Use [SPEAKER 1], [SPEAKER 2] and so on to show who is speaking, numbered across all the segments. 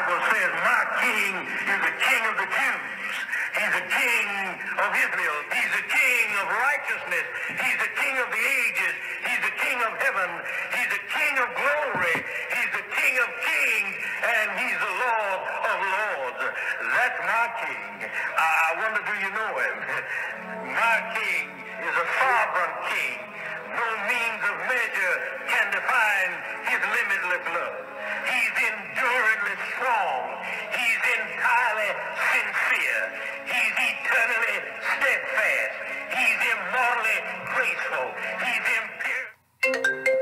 [SPEAKER 1] Bible says, my king is the king of the Jews. He's the king of Israel. He's the king of righteousness. He's the king of the ages. He's the king of heaven. He's the king of glory. He's the king of kings. And he's the Lord of lords. That's my king. I wonder, do you know him? My king is a sovereign king. No means of measure can define his limitless love. He's enduringly strong. He's entirely sincere. He's eternally steadfast. He's immortally graceful. He's imperial.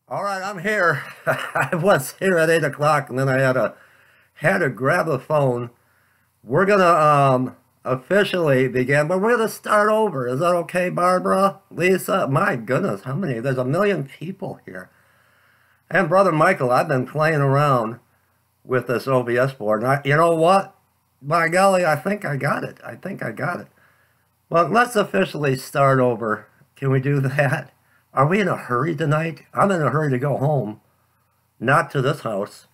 [SPEAKER 2] All right, I'm here. I was here at 8 o'clock, and then I had to grab the phone. We're gonna officially begin, but we're gonna start over. Is that okay, Barbara? Lisa? My goodness, how many? There's a million people here. And Brother Michael, I've been playing around with this OBS board, and you know what? By golly, I think I got it. I think I got it. Well, let's officially start over. Can we do that? Are we in a hurry tonight? I'm in a hurry to go home. Not to this house.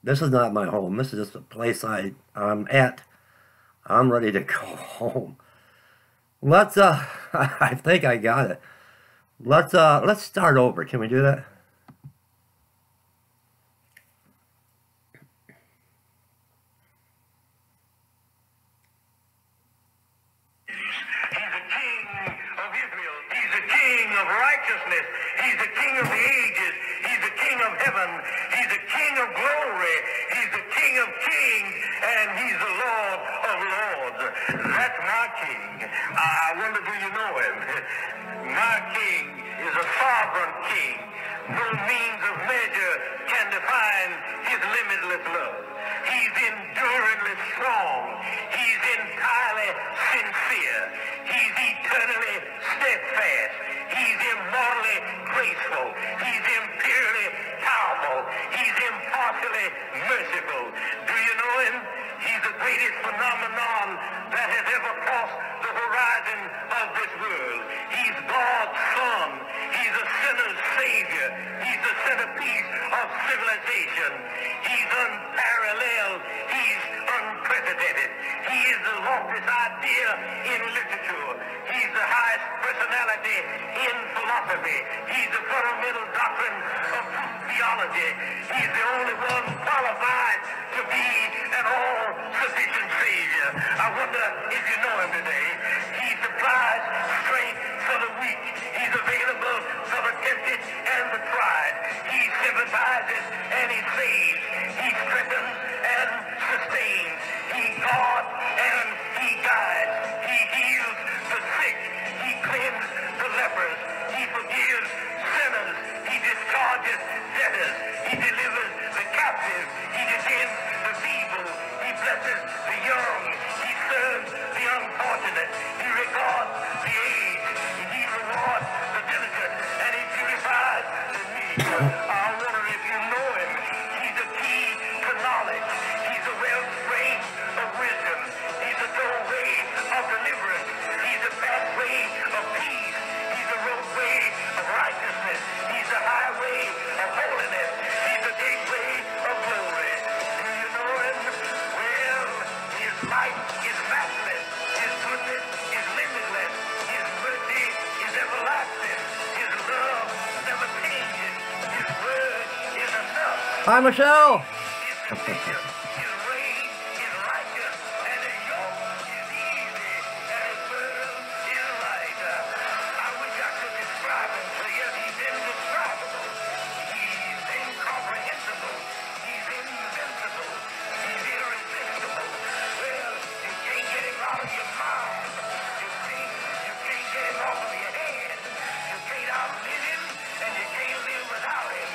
[SPEAKER 2] This is not my home. This is just a place I'm at. I'm ready to go home. Let's I think I got it. Let's start over. Can we do that?
[SPEAKER 1] Righteousness. He's the king of the ages. He's the king of heaven. He's the king of glory. He's the king of kings. And he's the Lord of lords. That's my king. I wonder, do you know him? My king is a sovereign king. No means of measure can define his limitless love. He's enduringly strong. He's entirely sincere. He's eternally steadfast. He's immortally graceful. He's imperially powerful. He's impartially merciful. Do you know him? He's the greatest phenomenon that has ever crossed the horizon of this world. He's God's son. centerpiece of civilization. He's unparalleled. He's unprecedented. He is the loftiest idea in literature. He's the highest personality in philosophy. He's the fundamental doctrine of true theology. He's the only one qualified to be an all-sufficient Savior. I wonder if you know him today. He supplies strength for the weak. He's available for the tempted and the tried. He sympathizes and he saves. He strengthens and sustains. He guards and he guides. He heals the sick. He cleanses the lepers. He forgives sinners. He discharges debtors. He delivers the captive. He defends the feeble. He blesses the young. He serves the unfortunate. He regards the aged. He rewards the diligent. And he purifies the meek. I wonder if you know him. He's the key to knowledge. He's the wellspring of wisdom. He's the doorway of deliverance. He's the pathway of peace. He's the roadway of righteousness. He's the highway of holiness. He's the gateway of glory. Do you know him? Well, his light is matchless. His goodness is limitless. His mercy is everlasting. His love never changes. His word is enough.
[SPEAKER 2] Hi, Michelle.
[SPEAKER 1] His dominion, his reign is righteous, and his yoke is easy, and his burden is light. I wish I could describe him to you. He's indescribable. He's incomprehensible. He's invincible. He's irresistible. Well, you can't get him out of your mind. You can't get him off of your head. You can't outlive him, and you can't live without him.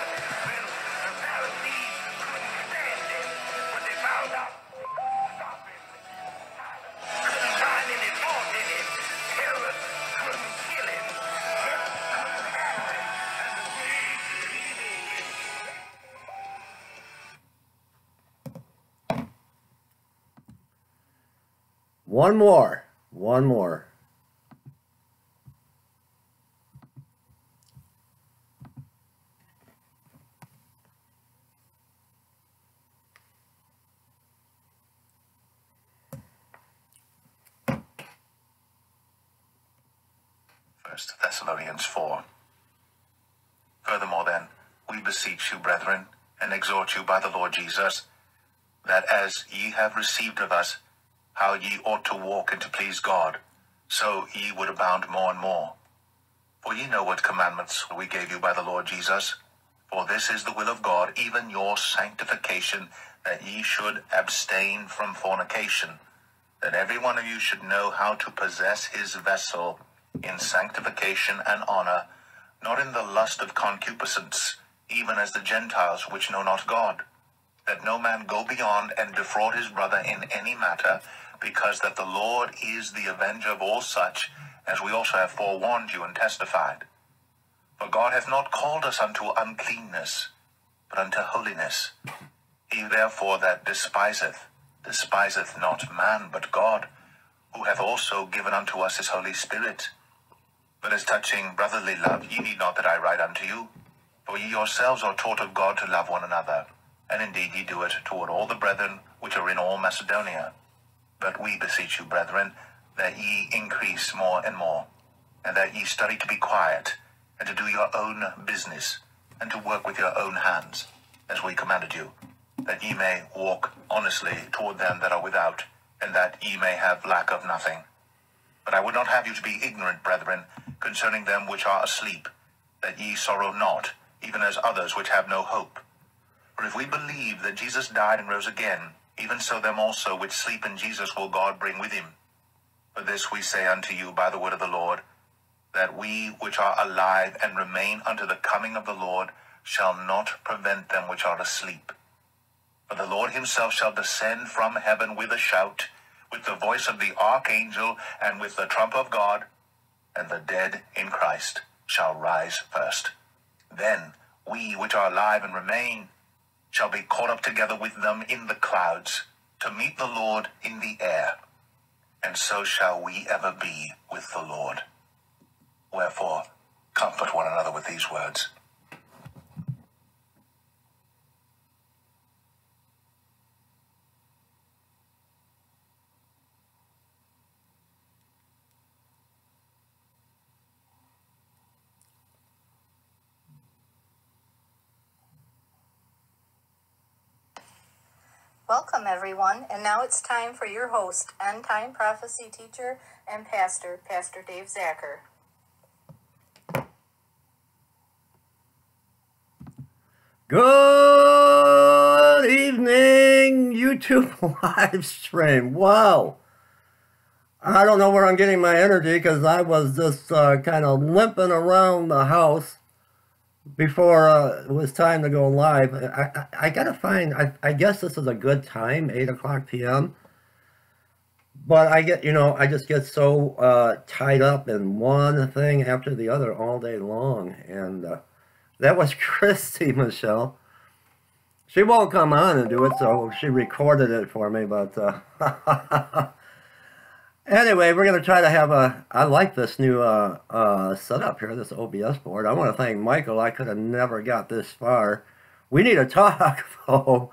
[SPEAKER 1] Well, the Pharisees couldn't stand him, but they found out they couldn't stop him. Couldn't find any fault in him. Herod couldn't kill him. Death couldn't have him. And the grave he
[SPEAKER 2] One more. One more.
[SPEAKER 3] First Thessalonians 4. Furthermore then, we beseech you, brethren, and exhort you by the Lord Jesus, that as ye have received of us how ye ought to walk and to please God, so ye would abound more and more. For ye know what commandments we gave you by the Lord Jesus. For this is the will of God, even your sanctification, that ye should abstain from fornication, that every one of you should know how to possess his vessel in sanctification and honor, not in the lust of concupiscence, even as the Gentiles which know not God, that no man go beyond and defraud his brother in any matter, because that the Lord is the avenger of all such, as we also have forewarned you and testified. For God hath not called us unto uncleanness, but unto holiness. He therefore that despiseth not man, but God, who hath also given unto us his Holy Spirit. But as touching brotherly love, ye need not that I write unto you, for ye yourselves are taught of God to love one another, and indeed ye do it toward all the brethren which are in all Macedonia. But we beseech you, brethren, that ye increase more and more, and that ye study to be quiet, and to do your own business, and to work with your own hands, as we commanded you, that ye may walk honestly toward them that are without, and that ye may have lack of nothing. But I would not have you to be ignorant, brethren, concerning them which are asleep, that ye sorrow not, even as others which have no hope. For if we believe that Jesus died and rose again, even so them also which sleep in Jesus will God bring with him. For this we say unto you by the word of the Lord, that we which are alive and remain unto the coming of the Lord shall not prevent them which are asleep. For the Lord himself shall descend from heaven with a shout, with the voice of the archangel, and with the trump of God, and the dead in Christ shall rise first. Then we which are alive and remain shall be caught up together with them in the clouds, to meet the Lord in the air. And so shall we ever be with the Lord. Wherefore, comfort one another with these words.
[SPEAKER 4] Welcome, everyone. And now it's time for your host, end-time prophecy teacher and pastor, Pastor Dave Zacker.
[SPEAKER 2] Good evening, YouTube live stream. Wow. I don't know where I'm getting my energy because I was just kind of limping around the house before it was time to go live. I gotta find, I guess this is a good time, 8 o'clock p.m. But I get, I just get so tied up in one thing after the other all day long. And that was Christy, Michelle. She won't come on and do it, so she recorded it for me, but anyway, we're going to try to have I like this new setup here, this OBS board. I want to thank Michael. I could have never got this far. We need to talk, though.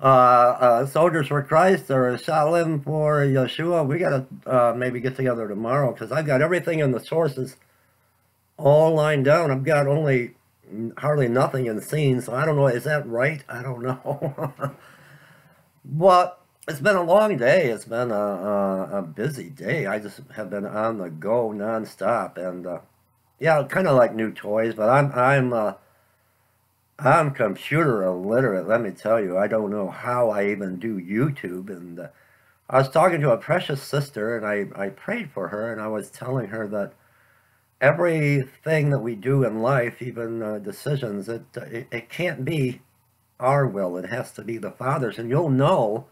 [SPEAKER 2] Soldiers for Christ or Shaolin for Yeshua. We got to maybe get together tomorrow because I've got everything in the sources all lined down. I've got only hardly nothing in scenes, so I don't know. Is that right? I don't know. But it's been a long day. It's been a busy day. I just have been on the go nonstop, and yeah, kind of like new toys. But I'm computer illiterate. Let me tell you, I don't know how I even do YouTube. And I was talking to a precious sister, and I prayed for her, and I was telling her that everything that we do in life, even decisions, it can't be our will. It has to be the Father's. And you'll know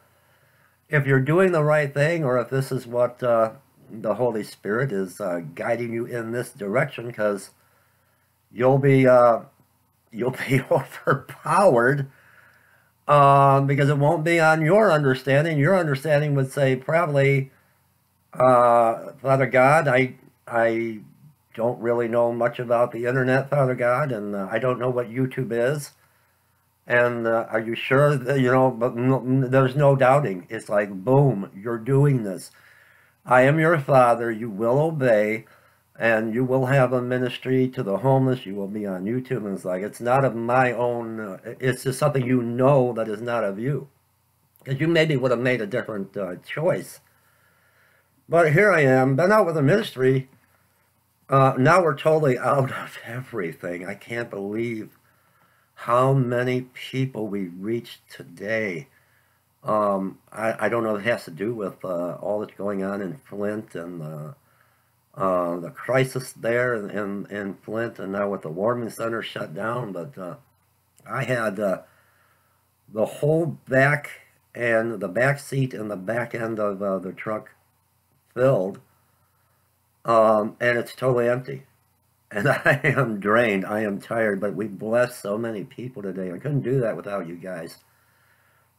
[SPEAKER 2] if you're doing the right thing or if this is what the Holy Spirit is guiding you in this direction, because you'll be overpowered because it won't be on your understanding. Your understanding would say probably, Father God, I don't really know much about the internet, Father God, and I don't know what YouTube is. And are you sure that, but there's no doubting. It's like, boom, you're doing this. I am your Father. You will obey, and you will have a ministry to the homeless. You will be on YouTube. And it's like, it's not of my own. It's just something that is not of you. Because you maybe would have made a different choice. But here I am, been out with a ministry. Now we're totally out of everything. I can't believe how many people we reached today. I don't know if it has to do with all that's going on in Flint and the crisis there in Flint, and now with the warming center shut down. But I had the whole back and the back seat and the back end of the truck filled. And it's totally empty. And I am drained. I am tired. But we blessed so many people today. I couldn't do that without you guys.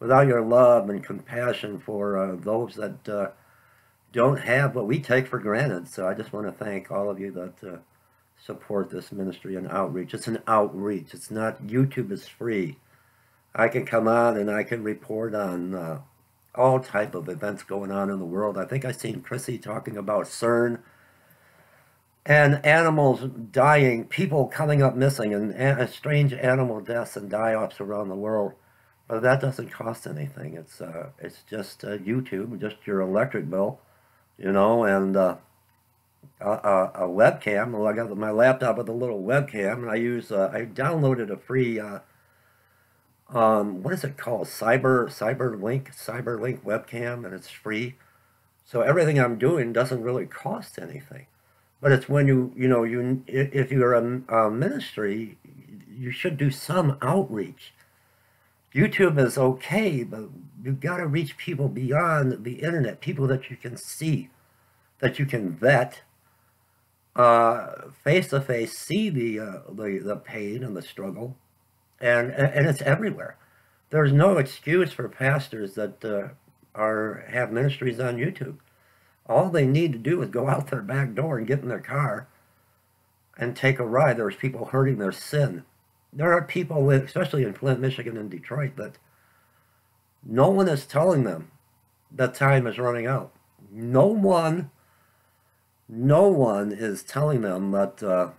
[SPEAKER 2] Without your love and compassion for those that don't have what we take for granted. So I just want to thank all of you that support this ministry and outreach. It's an outreach. It's not, YouTube is free. I can come on and I can report on all type of events going on in the world. I think I seen Christy talking about CERN. And animals dying, people coming up missing, and strange animal deaths and die-offs around the world. But that doesn't cost anything. It's just YouTube, just your electric bill, and a webcam. Well, I got my laptop with a little webcam, and I downloaded a free, what is it called? Cyberlink webcam, and it's free. So everything I'm doing doesn't really cost anything. But it's when if you're a ministry, you should do some outreach. YouTube is okay, but you've got to reach people beyond the internet, people that you can see, that you can vet, face to face, see the pain and the struggle, and it's everywhere. There's no excuse for pastors that have ministries on YouTube. All they need to do is go out their back door and get in their car and take a ride. There's people hurting their sin. There are people, especially in Flint, Michigan, and Detroit, that no one is telling them that time is running out. No one is telling them that the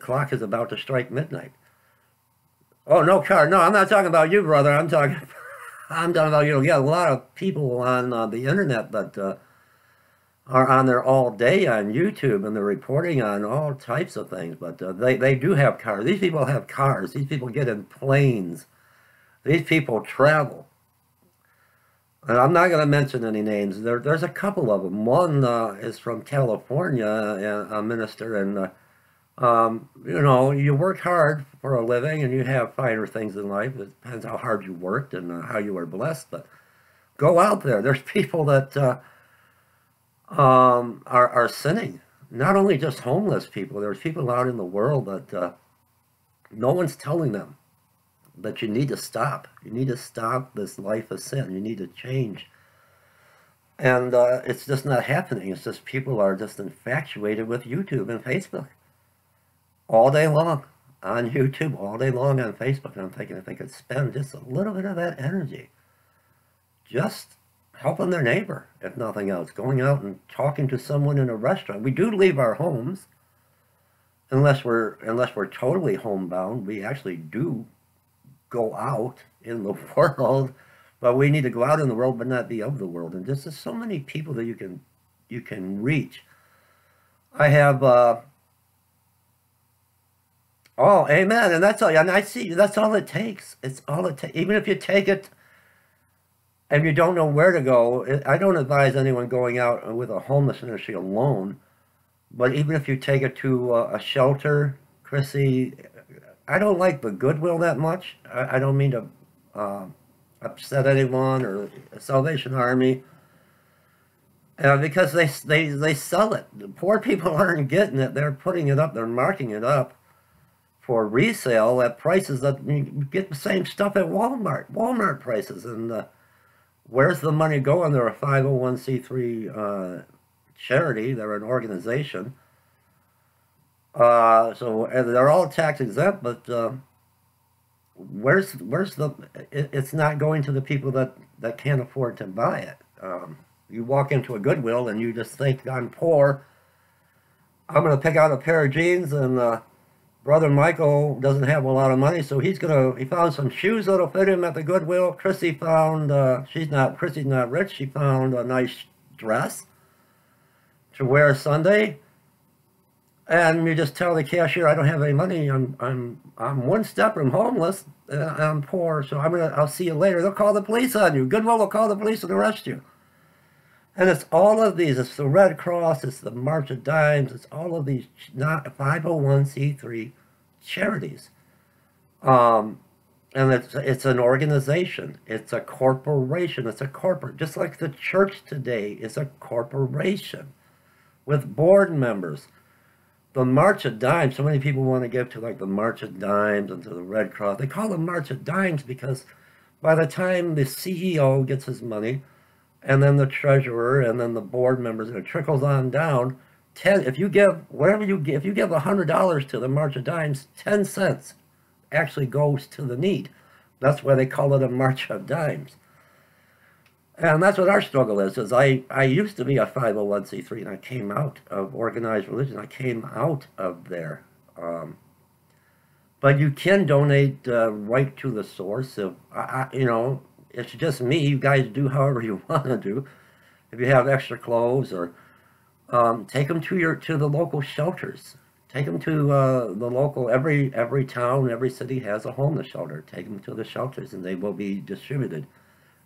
[SPEAKER 2] clock is about to strike midnight. Oh, no car. No, I'm not talking about you, brother. I'm talking I'm talking about, you got a lot of people on the internet that are on there all day on YouTube, and they're reporting on all types of things, but they do have cars. These people have cars. These people get in planes. These people travel. And I'm not going to mention any names. There's a couple of them. One is from California, a minister, and you work hard for a living, and you have finer things in life. It depends how hard you worked and how you were blessed, but go out there. There's people that are sinning. Not only just homeless people. There's people out in the world that no one's telling them that you need to stop. You need to stop this life of sin. You need to change. And it's just not happening. It's just people are just infatuated with YouTube and Facebook. All day long on YouTube, all day long on Facebook. And I'm thinking if they could spend just a little bit of that energy just helping their neighbor, if nothing else, going out and talking to someone in a restaurant. We do leave our homes unless we're totally homebound. We actually do go out in the world, but we need to go out in the world but not be of the world. And there's so many people that you can reach. I have oh, amen. And that's all. And I see that's all it takes. It's all it takes. Even if you take it and you don't know where to go, I don't advise anyone going out with a homeless ministry alone. But even if you take it to a shelter, Chrissy, I don't like the Goodwill that much. I don't mean to upset anyone or Salvation Army, because they sell it. The poor people aren't getting it. They're putting it up. They're marking it up for resale at prices that you get the same stuff at Walmart prices. And where's the money going? They're a 501c3 charity. They're an organization. So and they're all tax exempt, but where's the? It's not going to the people that can't afford to buy it. You walk into a Goodwill and you just think, I'm poor. I'm going to pick out a pair of jeans, and Brother Michael doesn't have a lot of money, so he found some shoes that'll fit him at the Goodwill. Christy found Christy's not rich. She found a nice dress to wear Sunday. And you just tell the cashier, I don't have any money. I'm one step from homeless. I'm poor, so I'll see you later. They'll call the police on you. Goodwill will call the police and arrest you. And it's all of these. It's the Red Cross. It's the March of Dimes. It's all of these not 501c3 charities. And it's an organization. It's a corporation. It's a corporate. Just like the church today is a corporation with board members. The March of Dimes, so many people want to give to like the March of Dimes and to the Red Cross. They call them March of Dimes because by the time the CEO gets his money, and then the treasurer, and then the board members, and it trickles on down, if you give $100 to the March of Dimes, 10 cents actually goes to the need. That's why they call it a March of Dimes. And that's what our struggle is I used to be a 501c3, and I came out of organized religion. I came out of there. But you can donate right to the source. It's just me. You guys do however you want to do. If you have extra clothes, or take them to the local shelters. Take them to the local. Every town, every city has a homeless shelter. Take them to the shelters, and they will be distributed.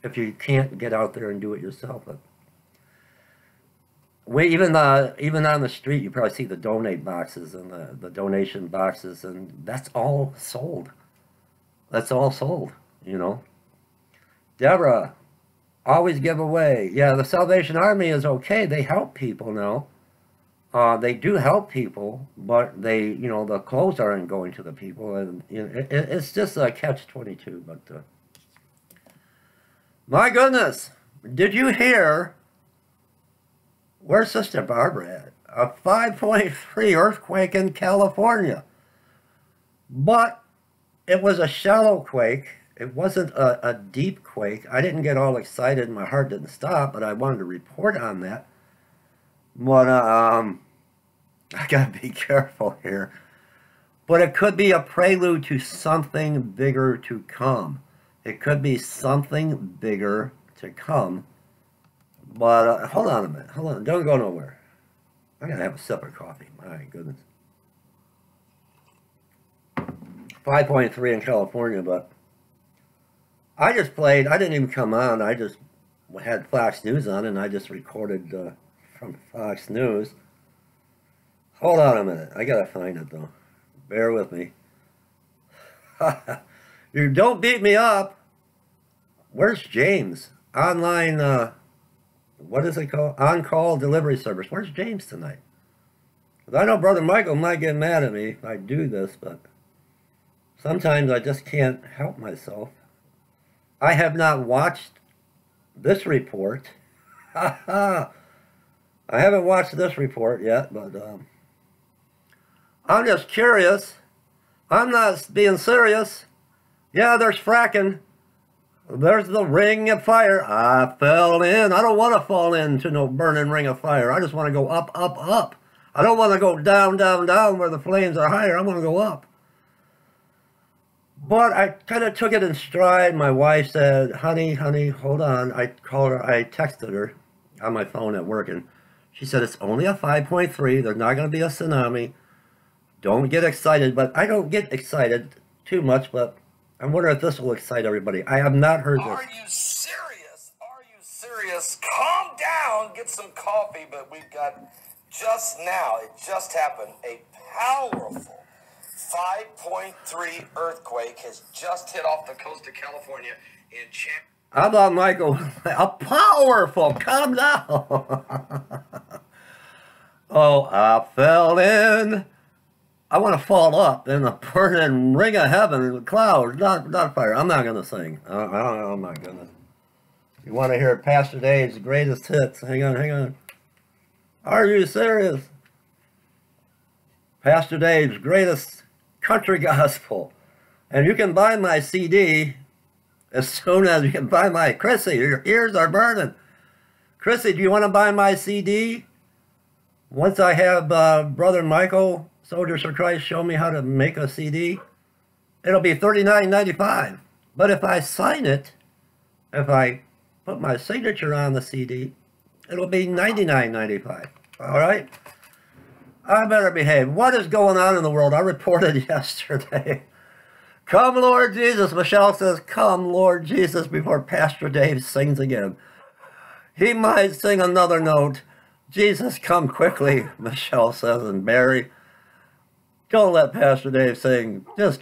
[SPEAKER 2] If you can't get out there and do it yourself. But even on the street, you probably see the donate boxes and the donation boxes, and that's all sold. That's all sold, Deborah, always give away. Yeah, the Salvation Army is okay. They help people now. They do help people, but the clothes aren't going to the people, and it's just a catch-22. But my goodness, did you hear? Where's Sister Barbara at? A 5.3 earthquake in California. But it was a shallow quake. It wasn't a deep quake. I didn't get all excited. My heart didn't stop, but I wanted to report on that. But I got to be careful here. But it could be a prelude to something bigger to come. it could be something bigger to come. But hold on a minute. Hold on. Don't go nowhere. I'm going to have a sip of coffee. My goodness. 5.3 in California, but I just played. I didn't even come on. I just had Fox News on, and I just recorded from Fox News. Hold on a minute. I got to find it, though. Bear with me. You don't beat me up. Where's James? Online, what is it called? On-call delivery service. Where's James tonight? Because I know Brother Michael might get mad at me if I do this, but sometimes I just can't help myself. I have not watched this report. I haven't watched this report yet, but I'm just curious. I'm not being serious. Yeah, there's fracking. There's the ring of fire. I fell in. I don't want to fall into no burning ring of fire. I just want to go up, up, up. I don't want to go down, down, down where the flames are higher. I want to go up. But I kind of took it in stride. My wife said, honey, hold on. I called her. I texted her on my phone at work, and she said, it's only a 5.3. There's not going to be a tsunami. Don't get excited. But I don't get excited too much, but I wonder if this will excite everybody. I have not heard this.
[SPEAKER 5] Are you serious? Are you serious? Calm down. Get some coffee. But we've got just now, it just happened, a powerful 5.3 earthquake has just hit off the coast of California in
[SPEAKER 2] How about Michael? A powerful. Calm down. Oh, I fell in. I want to fall up in the burning ring of heaven, the clouds, not fire. I'm not going to sing. Oh my goodness. You want to hear Pastor Dave's greatest hits? Hang on. Are you serious? Pastor Dave's greatest country gospel. And you can buy my CD as soon as you can buy my... Christy, your ears are burning. Christy, do you want to buy my CD? Once I have Brother Michael, Soldiers for Christ, show me how to make a CD, it'll be $39.95. But if I sign it, if I put my signature on the CD, it'll be $99.95. All right? I better behave. What is going on in the world? I reported yesterday. Come, Lord Jesus. Michelle says, come, Lord Jesus, before Pastor Dave sings again. He might sing another note. Jesus, come quickly, Michelle says, and Barry. Don't let Pastor Dave sing. Just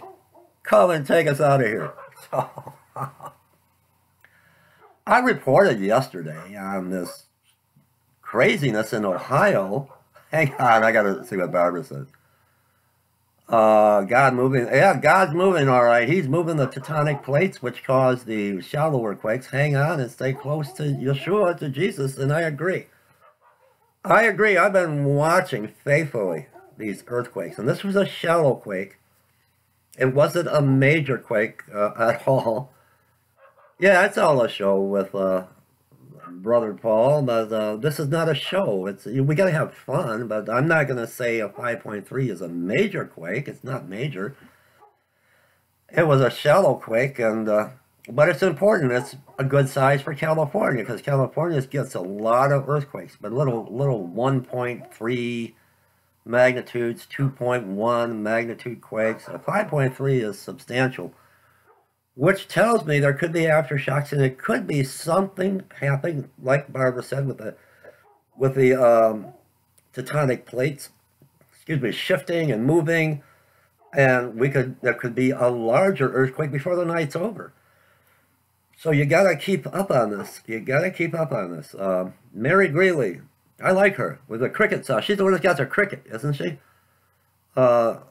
[SPEAKER 2] come and take us out of here. So, I reported yesterday on this craziness in Ohio. Hang on, I got to see what Barbara says. God moving. Yeah, God's moving, all right. He's moving the tectonic plates, which cause the shallower quakes. Hang on and stay close to Yeshua, to Jesus, and I agree. I've been watching faithfully these earthquakes, and this was a shallow quake. It wasn't a major quake at all. Yeah, it's all a show with Brother Paul, but this is not a show. We got to have fun, but I'm not going to say a 5.3 is a major quake. It's not major. It was a shallow quake, and but it's important. It's a good size for California, because California gets a lot of earthquakes, but little 1.3 magnitudes, 2.1 magnitude quakes. A 5.3 is substantial, which tells me there could be aftershocks, and it could be something happening, like Barbara said, with the tectonic plates, shifting and moving, and there could be a larger earthquake before the night's over. So you got to keep up on this. Mary Greeley, I like her, with the cricket sauce. She's the one that's got the cricket, isn't she? What?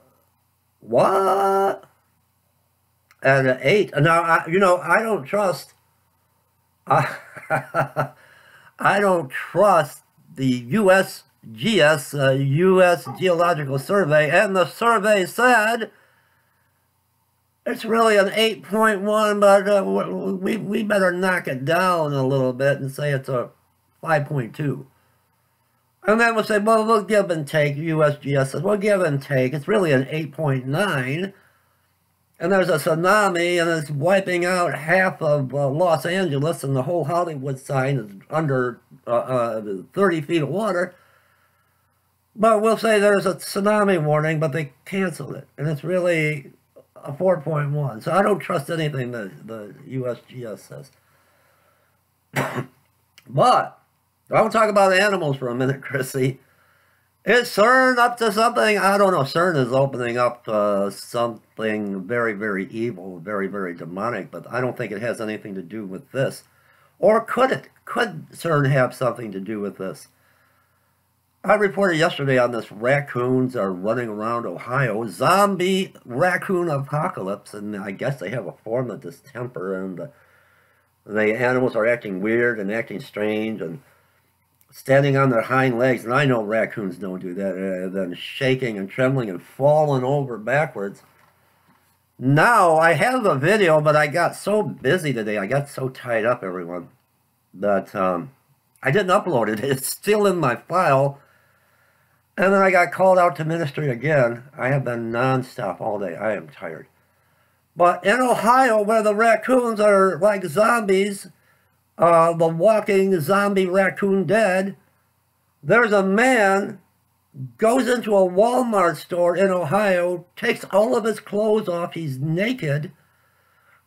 [SPEAKER 2] At an 8. Now, I don't trust. I don't trust the USGS, U.S. Geological Survey, and the survey said it's really an 8.1, but we better knock it down a little bit and say it's a 5.2. And then we'll say, well, we'll give and take. USGS says, we'll give and take. It's really an 8.9. and there's a tsunami, and it's wiping out half of Los Angeles, and the whole Hollywood sign is under 30 feet of water. But we'll say there's a tsunami warning, but they canceled it, and it's really a 4.1. So I don't trust anything that the USGS says. But I will talk about animals for a minute, Chrissy. Is CERN up to something? I don't know. CERN is opening up something very, very evil, very, very demonic, but I don't think it has anything to do with this. Or could it? Could CERN have something to do with this? I reported yesterday on this raccoons are running around Ohio. Zombie raccoon apocalypse, and I guess they have a form of distemper, and the animals are acting weird and acting strange and standing on their hind legs. And I know raccoons don't do that. Then shaking and trembling and falling over backwards. Now, I have a video, but I got so busy today. I got so tied up, everyone, that I didn't upload it. It's still in my file. And then I got called out to ministry again. I have been nonstop all day. I am tired. But in Ohio, where the raccoons are like zombies, the walking zombie raccoon dead, there's a man goes into a Walmart store in Ohio, takes all of his clothes off, he's naked,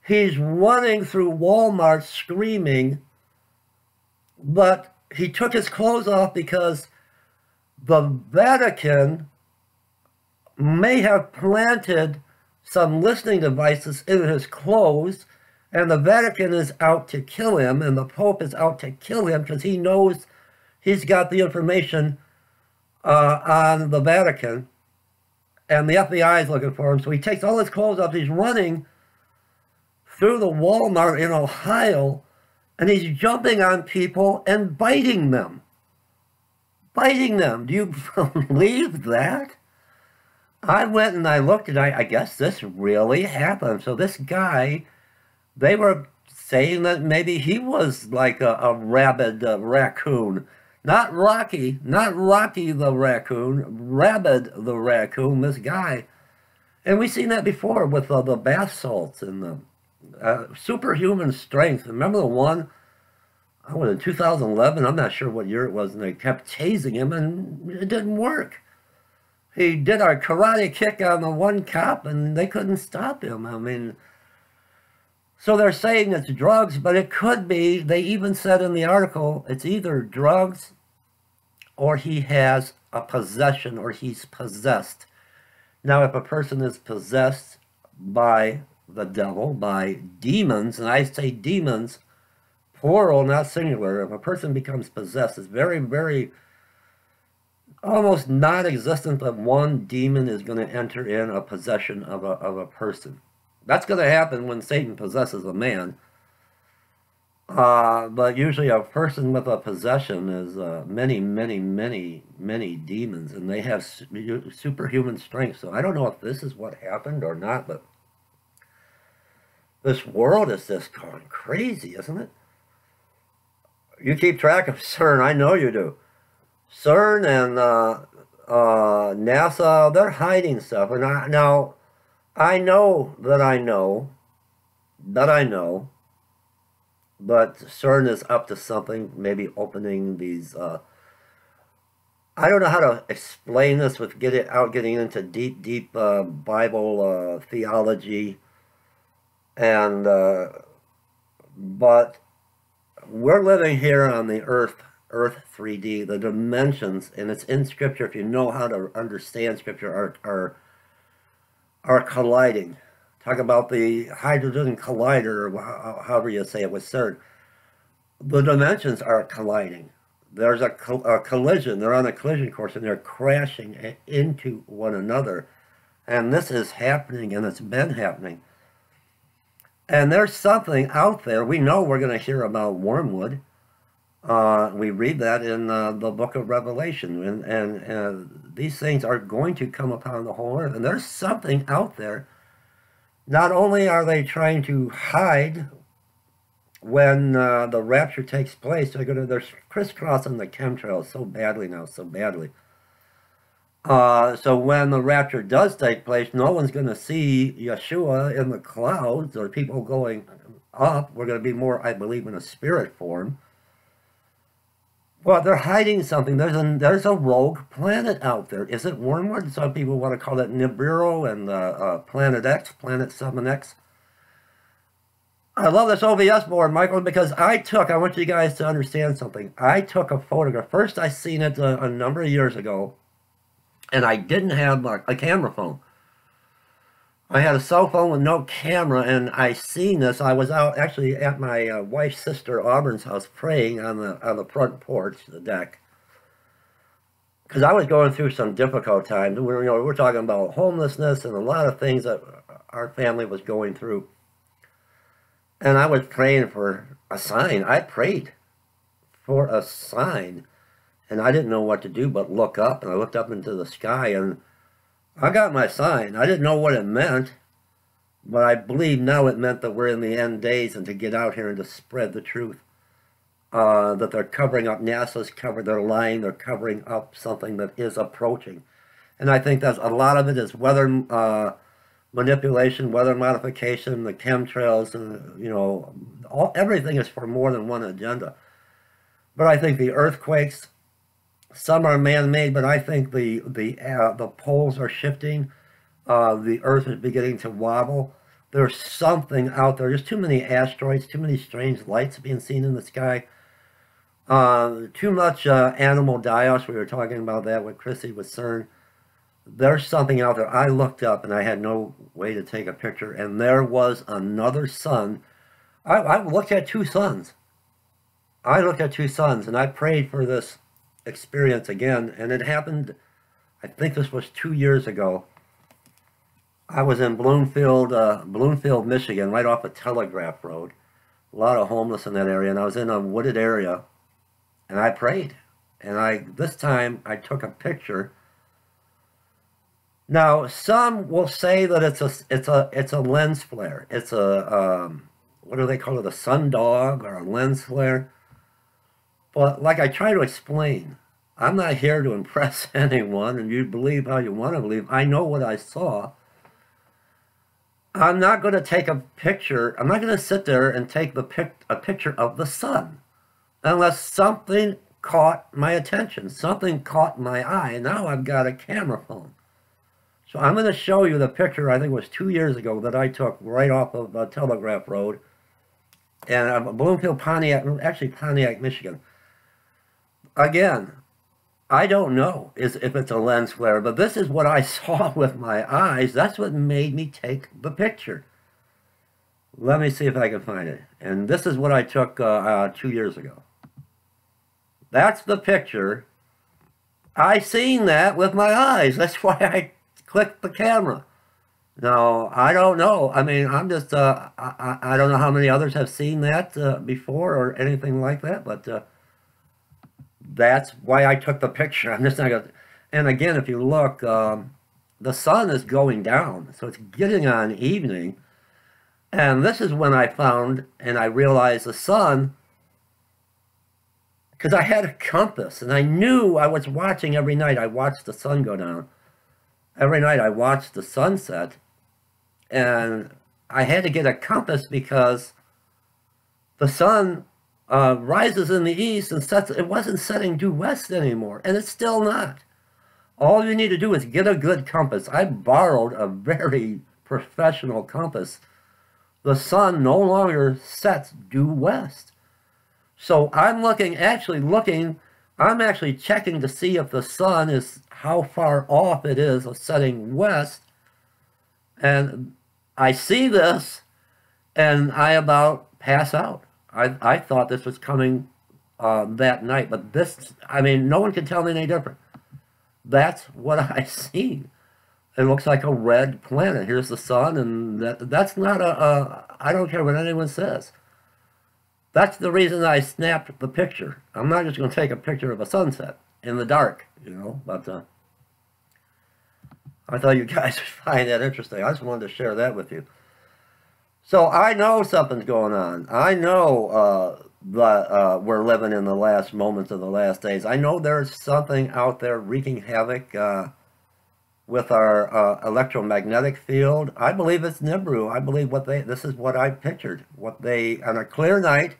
[SPEAKER 2] he's running through Walmart screaming, but he took his clothes off because the Vatican may have planted some listening devices in his clothes, and the Vatican is out to kill him, and the Pope is out to kill him because he knows he's got the information on the Vatican, and the FBI is looking for him. So he takes all his clothes off, he's running through the Walmart in Ohio, and he's jumping on people and biting them. Biting them. Do you believe that? I went and I looked, and I guess this really happened. So this guy, they were saying that maybe he was like a rabid raccoon. Not Rocky the raccoon, rabid the raccoon, this guy. And we've seen that before with the bath salts and the superhuman strength. Remember the one, in 2011, I'm not sure what year it was, and they kept chasing him, and it didn't work. He did a karate kick on the one cop, and they couldn't stop him. I mean, so they're saying it's drugs, but it could be, they even said in the article, it's either drugs or he has a possession, or he's possessed. Now, if a person is possessed by the devil, by demons, and I say demons, plural, not singular, if a person becomes possessed, it's very, very almost non-existent that one demon is going to enter in a possession of a person. That's going to happen when Satan possesses a man. But usually a person with a possession is many, many, many, many demons, and they have superhuman strength. So I don't know if this is what happened or not, but this world is just going crazy, isn't it? You keep track of CERN, I know you do. CERN and NASA, they're hiding stuff. And now, I know that CERN is up to something, maybe opening these, I don't know how to explain this with getting into deep Bible theology, and, but we're living here on the Earth 3D, the dimensions, and it's in Scripture. If you know how to understand Scripture, are colliding. Talk about the hydrogen collider, or however you say it with CERN. The dimensions are colliding. There's a collision. They're on a collision course, and they're crashing into one another. And this is happening, and it's been happening. And there's something out there. We know we're going to hear about wormwood. We read that in the book of Revelation. And these things are going to come upon the whole earth. And there's something out there. Not only are they trying to hide when the rapture takes place, they're crisscrossing the chemtrails so badly now, so badly. So when the rapture does take place, no one's going to see Yeshua in the clouds or people going up. We're going to be more, I believe, in a spirit form. Well, they're hiding something. There's a rogue planet out there. Is it Wormwood? Some people want to call it Nibiru and Planet X, Planet 7X. I love this OBS board, Michael, because I want you guys to understand something. I took a photograph. First, I seen it a number of years ago, and I didn't have a camera phone. I had a cell phone with no camera, and I seen this. I was out actually at my wife's sister Auburn's house praying on the front porch, the deck, because I was going through some difficult times. We're talking about homelessness and a lot of things that our family was going through. And I was praying for a sign. I prayed for a sign. And I didn't know what to do but look up. And I looked up into the sky and I got my sign. I didn't know what it meant. But I believe now it meant that we're in the end days and to get out here and to spread the truth. That they're covering up. NASA's covered. They're lying. They're covering up something that is approaching. And I think that's a lot of it is weather manipulation, weather modification, the chemtrails, and everything is for more than one agenda. But I think the earthquakes, some are man-made, but I think the poles are shifting. The Earth is beginning to wobble. There's something out there. There's too many asteroids, too many strange lights being seen in the sky. Too much animal die-offs. We were talking about that with Christy with CERN. There's something out there. I looked up and I had no way to take a picture, and there was another sun. I looked at two suns. I looked at two suns, and I prayed for this experience again, and it happened, I think this was 2 years ago. I was in Bloomfield, Michigan, right off of Telegraph Road. A lot of homeless in that area, and I was in a wooded area, and I prayed. And this time I took a picture. Now, some will say that it's a lens flare. It's a what do they call it? A sundog or a lens flare. But like I try to explain, I'm not here to impress anyone, and you believe how you want to believe. I know what I saw. I'm not going to take a picture. I'm not going to sit there and take a picture of the sun unless something caught my attention. Something caught my eye, and now I've got a camera phone. So I'm going to show you the picture, I think it was 2 years ago, that I took right off of Telegraph Road. And Bloomfield, Pontiac, Michigan. Again, I don't know if it's a lens flare, but this is what I saw with my eyes. That's what made me take the picture. Let me see if I can find it. And this is what I took 2 years ago. That's the picture. I seen that with my eyes. That's why I clicked the camera. Now, I don't know. I mean, I'm just, I don't know how many others have seen that before or anything like that, but that's why I took the picture. I'm just not going to, and again, if you look, the sun is going down, so it's getting on evening, and this is when I found, and I realized the sun, because I had a compass, and I knew I was watching every night. I watched the sun go down. Every night I watched the sunset, and I had to get a compass because the sun rises in the east and sets. It wasn't setting due west anymore, and it's still not. All you need to do is get a good compass. I borrowed a very professional compass. The sun no longer sets due west. So I'm I'm actually checking to see if the sun is, how far off it is of setting west. And I see this, and I about pass out. I thought this was coming that night, but this, I mean, no one can tell me any different. That's what I see. It looks like a red planet. Here's the sun, and that's not I don't care what anyone says. That's the reason I snapped the picture. I'm not just going to take a picture of a sunset in the dark, but I thought you guys would find that interesting. I just wanted to share that with you. So I know something's going on. I know that we're living in the last moments of the last days. I know there's something out there wreaking havoc. with our electromagnetic field. I believe it's Nibiru. I believe this is what I pictured. What they, on a clear night.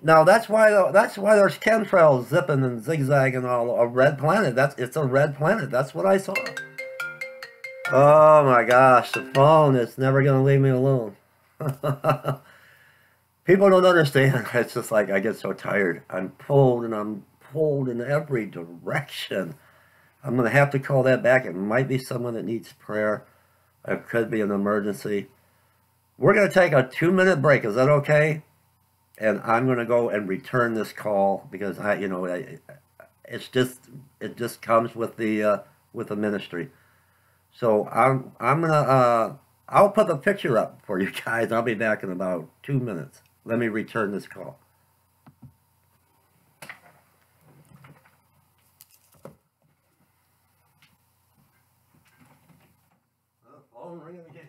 [SPEAKER 2] Now that's why there's chemtrails zipping and zigzagging all a red planet. It's a red planet. That's what I saw. Oh my gosh, the phone is never gonna leave me alone. People don't understand. It's just like I get so tired. I'm pulled in every direction. I'm going to have to call that back. It might be someone that needs prayer. It could be an emergency. We're going to take a 2-minute break. Is that okay? And I'm going to go and return this call because it just comes with the ministry. So I'll put the picture up for you guys. I'll be back in about 2 minutes. Let me return this call. Phone ringing again.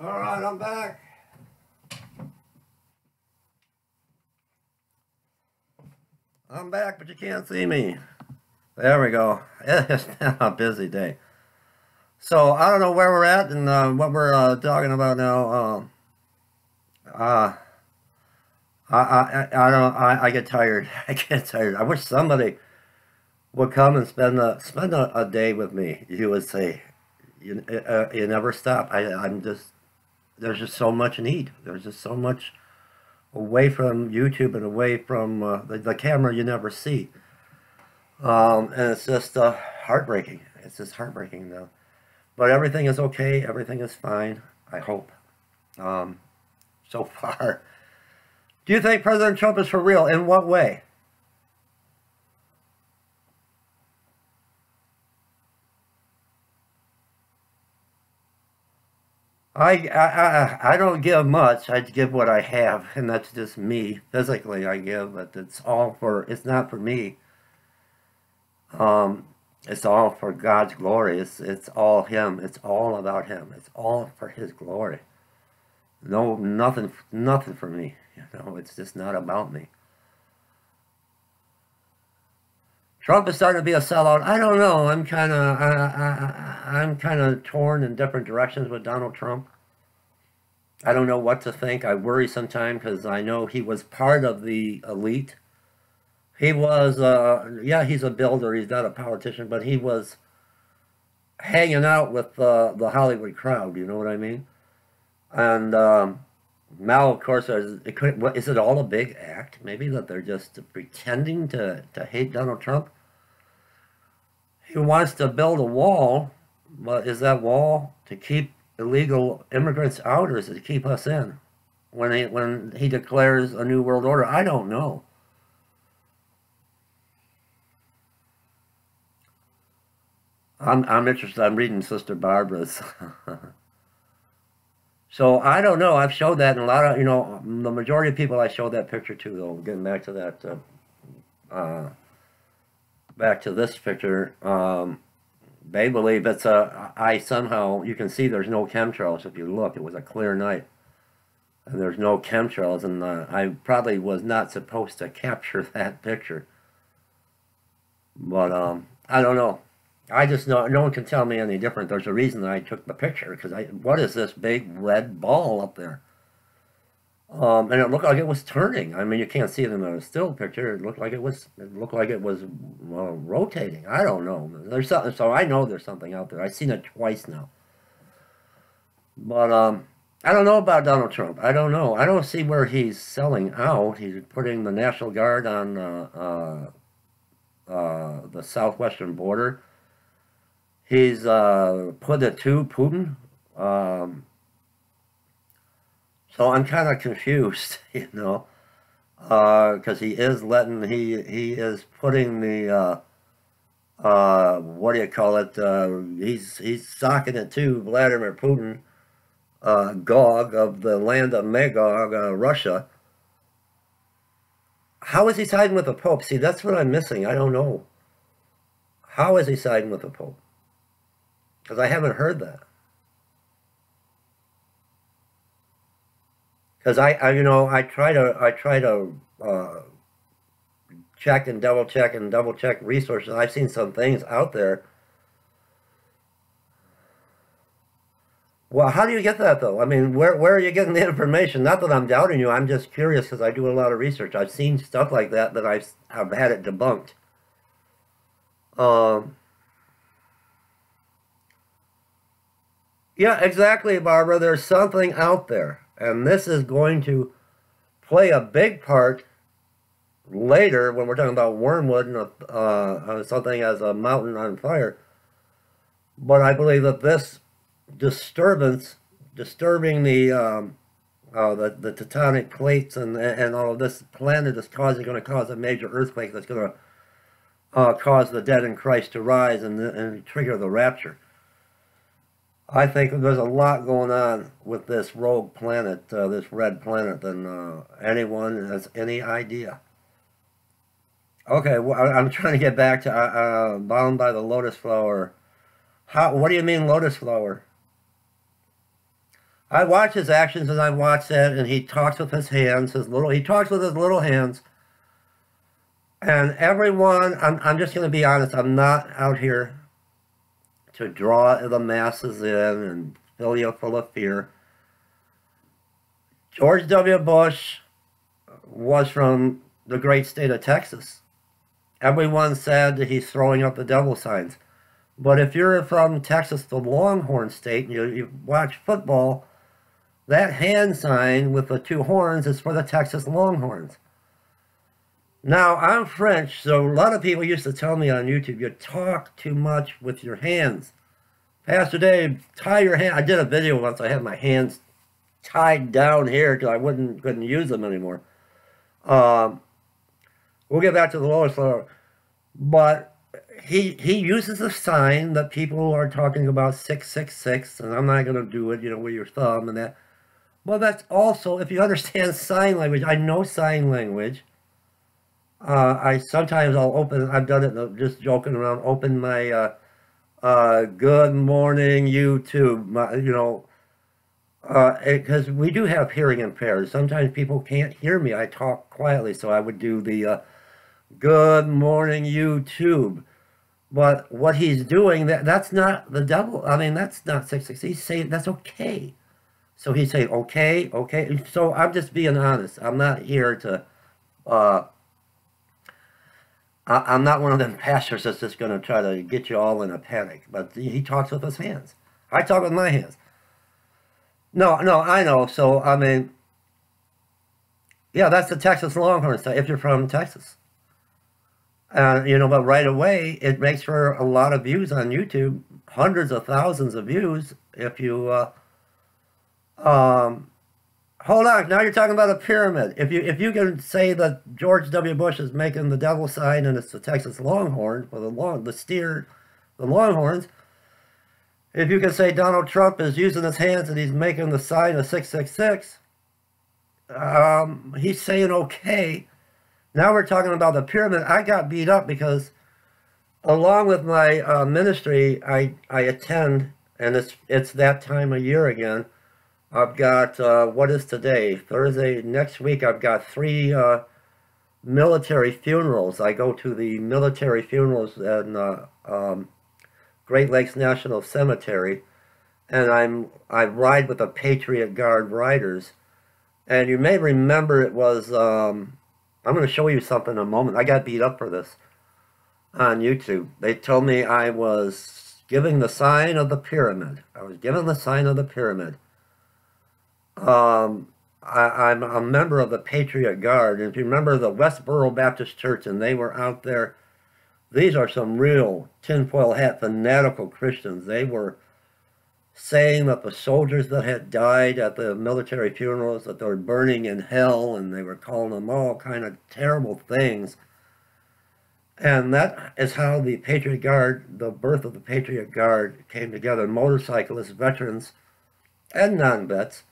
[SPEAKER 2] All right, I'm back. I'm back, but you can't see me. There we go. It's been a busy day. So I don't know where we're at and what we're talking about now. I get tired. I get tired. I wish somebody would come and spend a day with me. You would say, you never stop. There's just so much need. There's just so much away from YouTube and away from the camera you never see. And it's just heartbreaking. It's just heartbreaking though. But everything is okay. Everything is fine. I hope. So far. Do you think President Trump is for real? In what way? I don't give much. I give what I have, and that's just me. Physically, I give, but it's not for me. It's all for God's glory. It's all Him. It's all about Him. It's all for His glory. No, nothing for me. It's just not about me. Trump is starting to be a sellout. I don't know. I'm kind of torn in different directions with Donald Trump. I don't know what to think. I worry sometimes because I know he was part of the elite. He was, yeah, he's a builder. He's not a politician, but he was hanging out with the Hollywood crowd. You know what I mean? And now, of course, is it all a big act? Maybe that they're just pretending to hate Donald Trump? He wants to build a wall, but is that wall to keep illegal immigrants out, or is it to keep us in? When he declares a new world order, I don't know. I'm interested. I'm reading Sister Barbara's. So I don't know. I've showed that, and a lot of, the majority of people I showed that picture to, though, getting back to that, back to this picture, they believe it's somehow, you can see there's no chemtrails if you look. It was a clear night. and there's no chemtrails, and I probably was not supposed to capture that picture. But I don't know. I just know no one can tell me any different. There's a reason that I took the picture, because what is this big red ball up there? And it looked like it was turning. I mean, you can't see it in a still picture. It looked like it was. Rotating. I don't know. There's something. So I know there's something out there. I've seen it twice now. But I don't know about Donald Trump. I don't know. I don't see where he's selling out. He's putting the National Guard on the southwestern border. He's put it to Putin. So I'm kind of confused, you know, because he is putting the what do you call it? He's socking it to Vladimir Putin, Gog of the land of Magog, Russia. How is he siding with the Pope? See, that's what I'm missing. I don't know. How is he siding with the Pope? Because I haven't heard that. Because I try to check and double check resources. I've seen some things out there. Well, how do you get that though? I mean, where are you getting the information? Not that I'm doubting you. I'm just curious because I do a lot of research. I've seen stuff like that I've had it debunked. Yeah, exactly, Barbara. There's something out there. And this is going to play a big part later when we're talking about wormwood and something as a mountain on fire. But I believe that this disturbing the tectonic plates and all of this planet is going to cause a major earthquake that's going to cause the dead in Christ to rise and trigger the rapture. I think there's a lot going on with this rogue planet, this red planet, than anyone has any idea. Okay, well, I'm trying to get back to Bound by the Lotus Flower. What do you mean lotus flower? I watch his actions and I watch that, and he talks with his hands, he talks with his little hands. And everyone, I'm just going to be honest, I'm not out here to draw the masses in and fill you full of fear. George W. Bush was from the great state of Texas. Everyone said that he's throwing up the devil signs. But if you're from Texas, the Longhorn state, and you watch football, that hand sign with the two horns is for the Texas Longhorns. Now, I'm French, so a lot of people used to tell me on YouTube, you talk too much with your hands. Pastor Dave, tie your hand. I did a video once, I had my hands tied down here because I couldn't use them anymore. We'll get back to the lowest floor. But he uses a sign that people are talking about 666, and I'm not going to do it, with your thumb and that. Well, that's also, if you understand sign language, I know sign language. Sometimes I'll open, I've done it just joking around, open my good morning YouTube, because we do have hearing impaired. Sometimes people can't hear me. I talk quietly, so I would do the good morning YouTube. But what he's doing, that's not the devil. I mean, that's not 666. He's saying that's okay. So he's saying, okay. So I'm just being honest. I'm not here to... I'm not one of them pastors that's just going to try to get you all in a panic. But he talks with his hands. I talk with my hands. No, I know. So, I mean, yeah, that's the Texas Longhorn stuff, if you're from Texas. But right away, it makes for a lot of views on YouTube. Hundreds of thousands of views if you... Hold on, now you're talking about a pyramid. If you can say that George W. Bush is making the devil sign and it's the Texas Longhorn, for the Longhorns, if you can say Donald Trump is using his hands and he's making the sign of 666, he's saying okay. Now we're talking about the pyramid. I got beat up because along with my ministry, I attend, and it's that time of year again, I've got, what is today? Thursday. Next week I've got 3 military funerals. I go to the military funerals in Great Lakes National Cemetery, and I ride with the Patriot Guard riders. And you may remember it was, I'm going to show you something in a moment. I got beat up for this on YouTube. They told me I was giving the sign of the pyramid. I was giving the sign of the pyramid. I'm a member of the Patriot Guard, and if you remember the Westboro Baptist Church, and they were out there, these are some real tinfoil hat fanatical Christians. They were saying that the soldiers that had died at the military funerals, that they were burning in hell, and they were calling them all kind of terrible things. And that is how the Patriot Guard, the birth of the Patriot Guard came together. Motorcyclists, veterans, and non-vets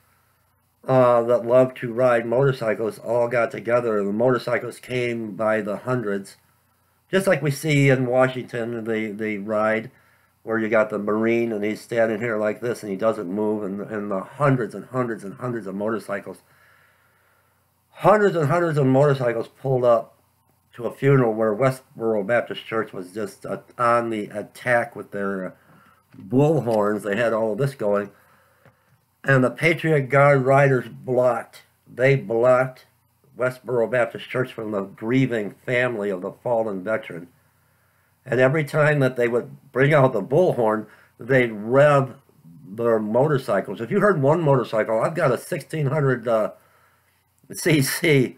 [SPEAKER 2] that love to ride motorcycles all got together. The motorcyclists came by the hundreds, just like we see in Washington, the ride where you got the Marine and he's standing here like this and he doesn't move, and the hundreds and hundreds and hundreds of motorcycles. Hundreds and hundreds of motorcycles pulled up to a funeral where Westboro Baptist Church was just on the attack with their bullhorns. They had all of this going. And the Patriot Guard riders they blocked Westboro Baptist Church from the grieving family of the fallen veteran. And every time that they would bring out the bullhorn, they'd rev their motorcycles. If you heard one motorcycle, I've got a 1600 cc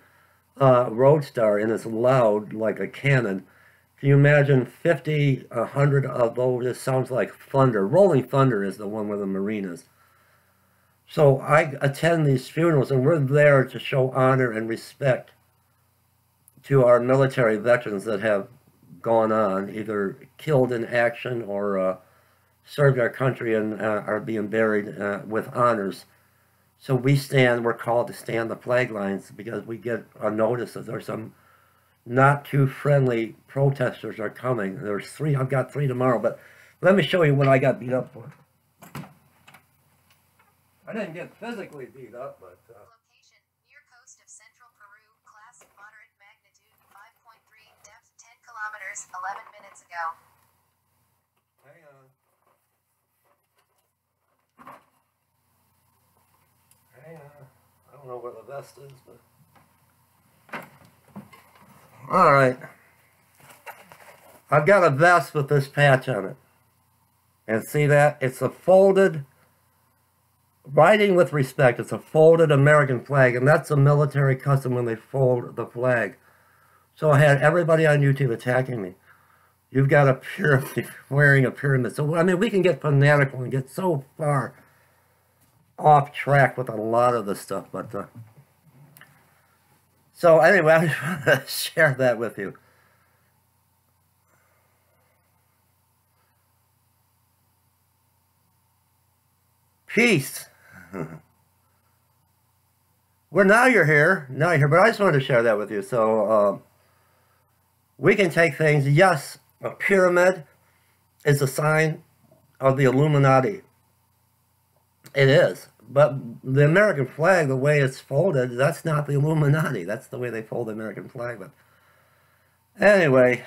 [SPEAKER 2] Roadstar, and it's loud like a cannon. Can you imagine 50, 100 of those? It sounds like thunder. Rolling Thunder is the one where the Marine is. So I attend these funerals, and we're there to show honor and respect to our military veterans that have gone on, either killed in action or served our country and are being buried with honors. So we're called to stand the flag lines because we get a notice that there's some not too friendly protesters are coming. There's 3, I've got 3 tomorrow, but let me show you what I got beat up for. I didn't get physically beat up, but...
[SPEAKER 4] Location, near coast of central Peru, class moderate magnitude, 5.3, depth 10 kilometers, 11 minutes ago.
[SPEAKER 2] Hang on. Hang on. I don't know where the vest is, but... Alright. I've got a vest with this patch on it. And see that? It's a folded... Riding with respect, it's a folded American flag, and that's a military custom when they fold the flag. So I had everybody on YouTube attacking me. You've got a pyramid, wearing a pyramid. So, I mean, we can get fanatical and get so far off track with a lot of this stuff. But so anyway, I just want to share that with you. Peace. Well, now you're here, but I just wanted to share that with you. So we can take things. Yes, a pyramid is a sign of the Illuminati. It is, but the American flag, the way it's folded, that's not the Illuminati. That's the way they fold the American flag. But anyway,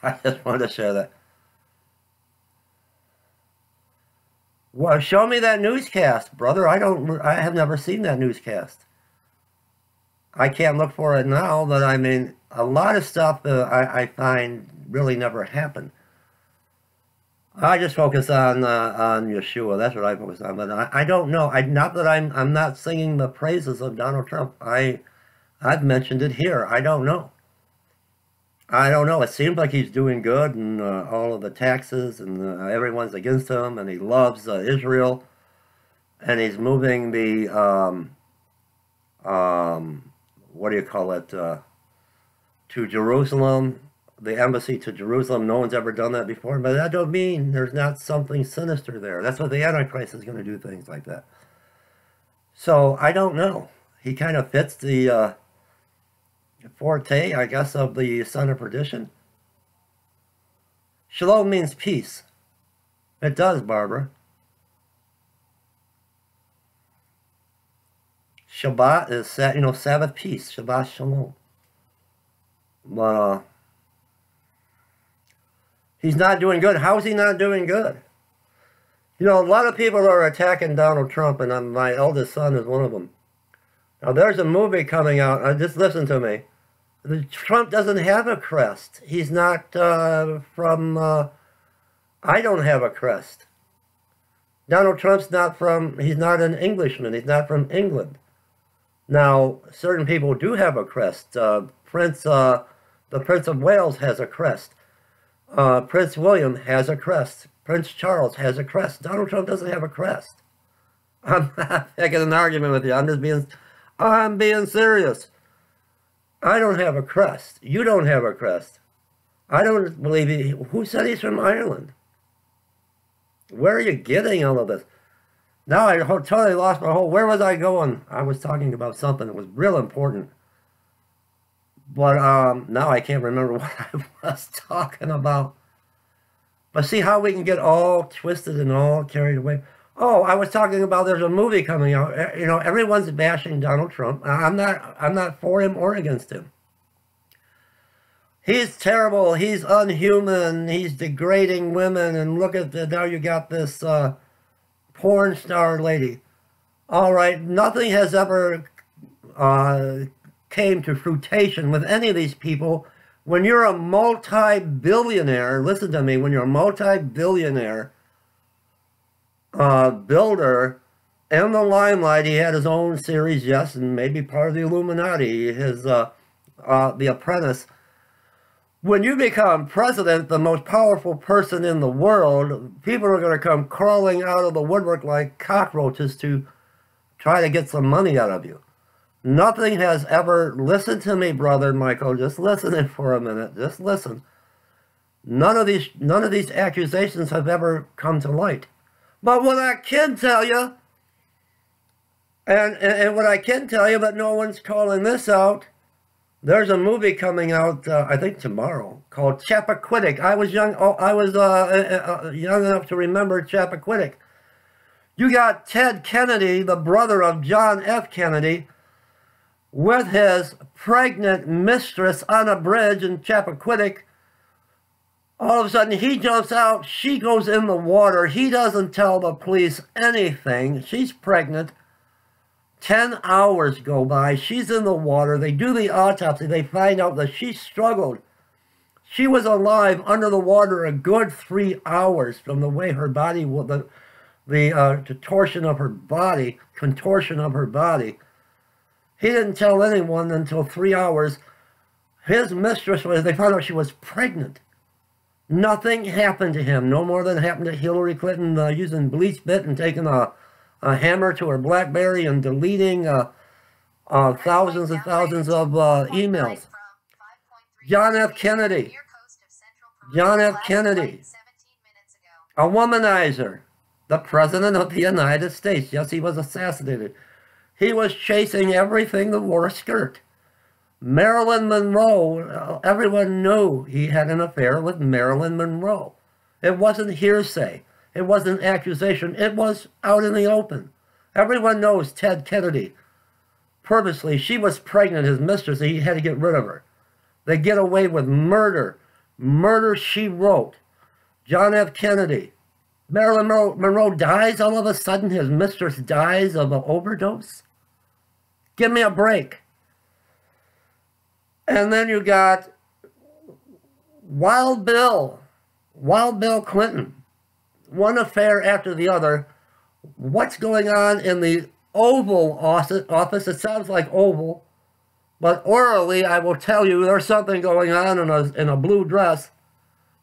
[SPEAKER 2] I just wanted to share that. Well, show me that newscast, brother. I have never seen that newscast. I can't look for it now, but I mean, a lot of stuff I find really never happened. I just focus on Yeshua. That's what I focus on. But I don't know. Not that I'm not singing the praises of Donald Trump. I've mentioned it here. I don't know. I don't know. It seems like he's doing good, and all of the taxes, and everyone's against him, and he loves Israel, and he's moving the what do you call it, to Jerusalem, the embassy to Jerusalem. No one's ever done that before, but that don't mean there's not something sinister there. That's what the Antichrist is going to do, things like that. So I don't know. He kind of fits the forte, I guess, of the son of perdition. Shalom means peace. It does, Barbara. Shabbat is, Sabbath peace. Shabbat shalom. But he's not doing good. How is he not doing good? A lot of people are attacking Donald Trump, and my eldest son is one of them. Now, there's a movie coming out. Just listen to me. Trump doesn't have a crest. He's not from... I don't have a crest. Donald Trump's not from... He's not an Englishman. He's not from England. Now, certain people do have a crest. The Prince of Wales has a crest. Prince William has a crest. Prince Charles has a crest. Donald Trump doesn't have a crest. I'm not making an argument with you. I'm being serious. I don't have a crest. You don't have a crest. I don't believe who said he's from Ireland? Where are you getting all of this? Now I totally lost my whole... Where was I going? I was talking about something that was real important. But now I can't remember what I was talking about. But see how we can get all twisted and all carried away. Oh, I was talking about there's a movie coming out. Everyone's bashing Donald Trump. I'm not for him or against him. He's terrible. He's unhuman. He's degrading women. And look at now you got this porn star lady. All right, nothing has ever came to fruition with any of these people. When you're a multi-billionaire, listen to me, when you're a multi-billionaire builder in the limelight, he had his own series, yes, and maybe part of the Illuminati, his The Apprentice. When you become president, the most powerful person in the world, people are going to come crawling out of the woodwork like cockroaches to try to get some money out of you. Nothing has ever... Listen to me, brother Michael. Just listen for a minute. Just listen. None of these accusations have ever come to light. But what I can tell you, and what I can tell you, but no one's calling this out, there's a movie coming out, I think tomorrow, called Chappaquiddick. I was young. I was young enough to remember Chappaquiddick. You got Ted Kennedy, the brother of John F. Kennedy, with his pregnant mistress on a bridge in Chappaquiddick. All of a sudden, he jumps out. She goes in the water. He doesn't tell the police anything. She's pregnant. 10 hours go by. She's in the water. They do the autopsy. They find out that she struggled. She was alive under the water a good 3 hours from the way her body, the contortion of her body. He didn't tell anyone until 3 hours. His mistress they found out she was pregnant. Nothing happened to him. No more than happened to Hillary Clinton using bleach bit and taking a hammer to her BlackBerry and deleting thousands and thousands of emails. John F. Kennedy. John F. Kennedy. A womanizer. The President of the United States. Yes, he was assassinated. He was chasing everything that wore a skirt. Marilyn Monroe, everyone knew he had an affair with Marilyn Monroe. It wasn't hearsay. It wasn't accusation. It was out in the open. Everyone knows Ted Kennedy. Purposely, she was pregnant, his mistress, and he had to get rid of her. They get away with murder. Murder, she wrote. John F. Kennedy. Marilyn Monroe dies all of a sudden. His mistress dies of an overdose. Give me a break. And then you got Wild Bill Clinton. One affair after the other. What's going on in the Oval Office? It sounds like Oval, but orally I will tell you there's something going on in a blue dress.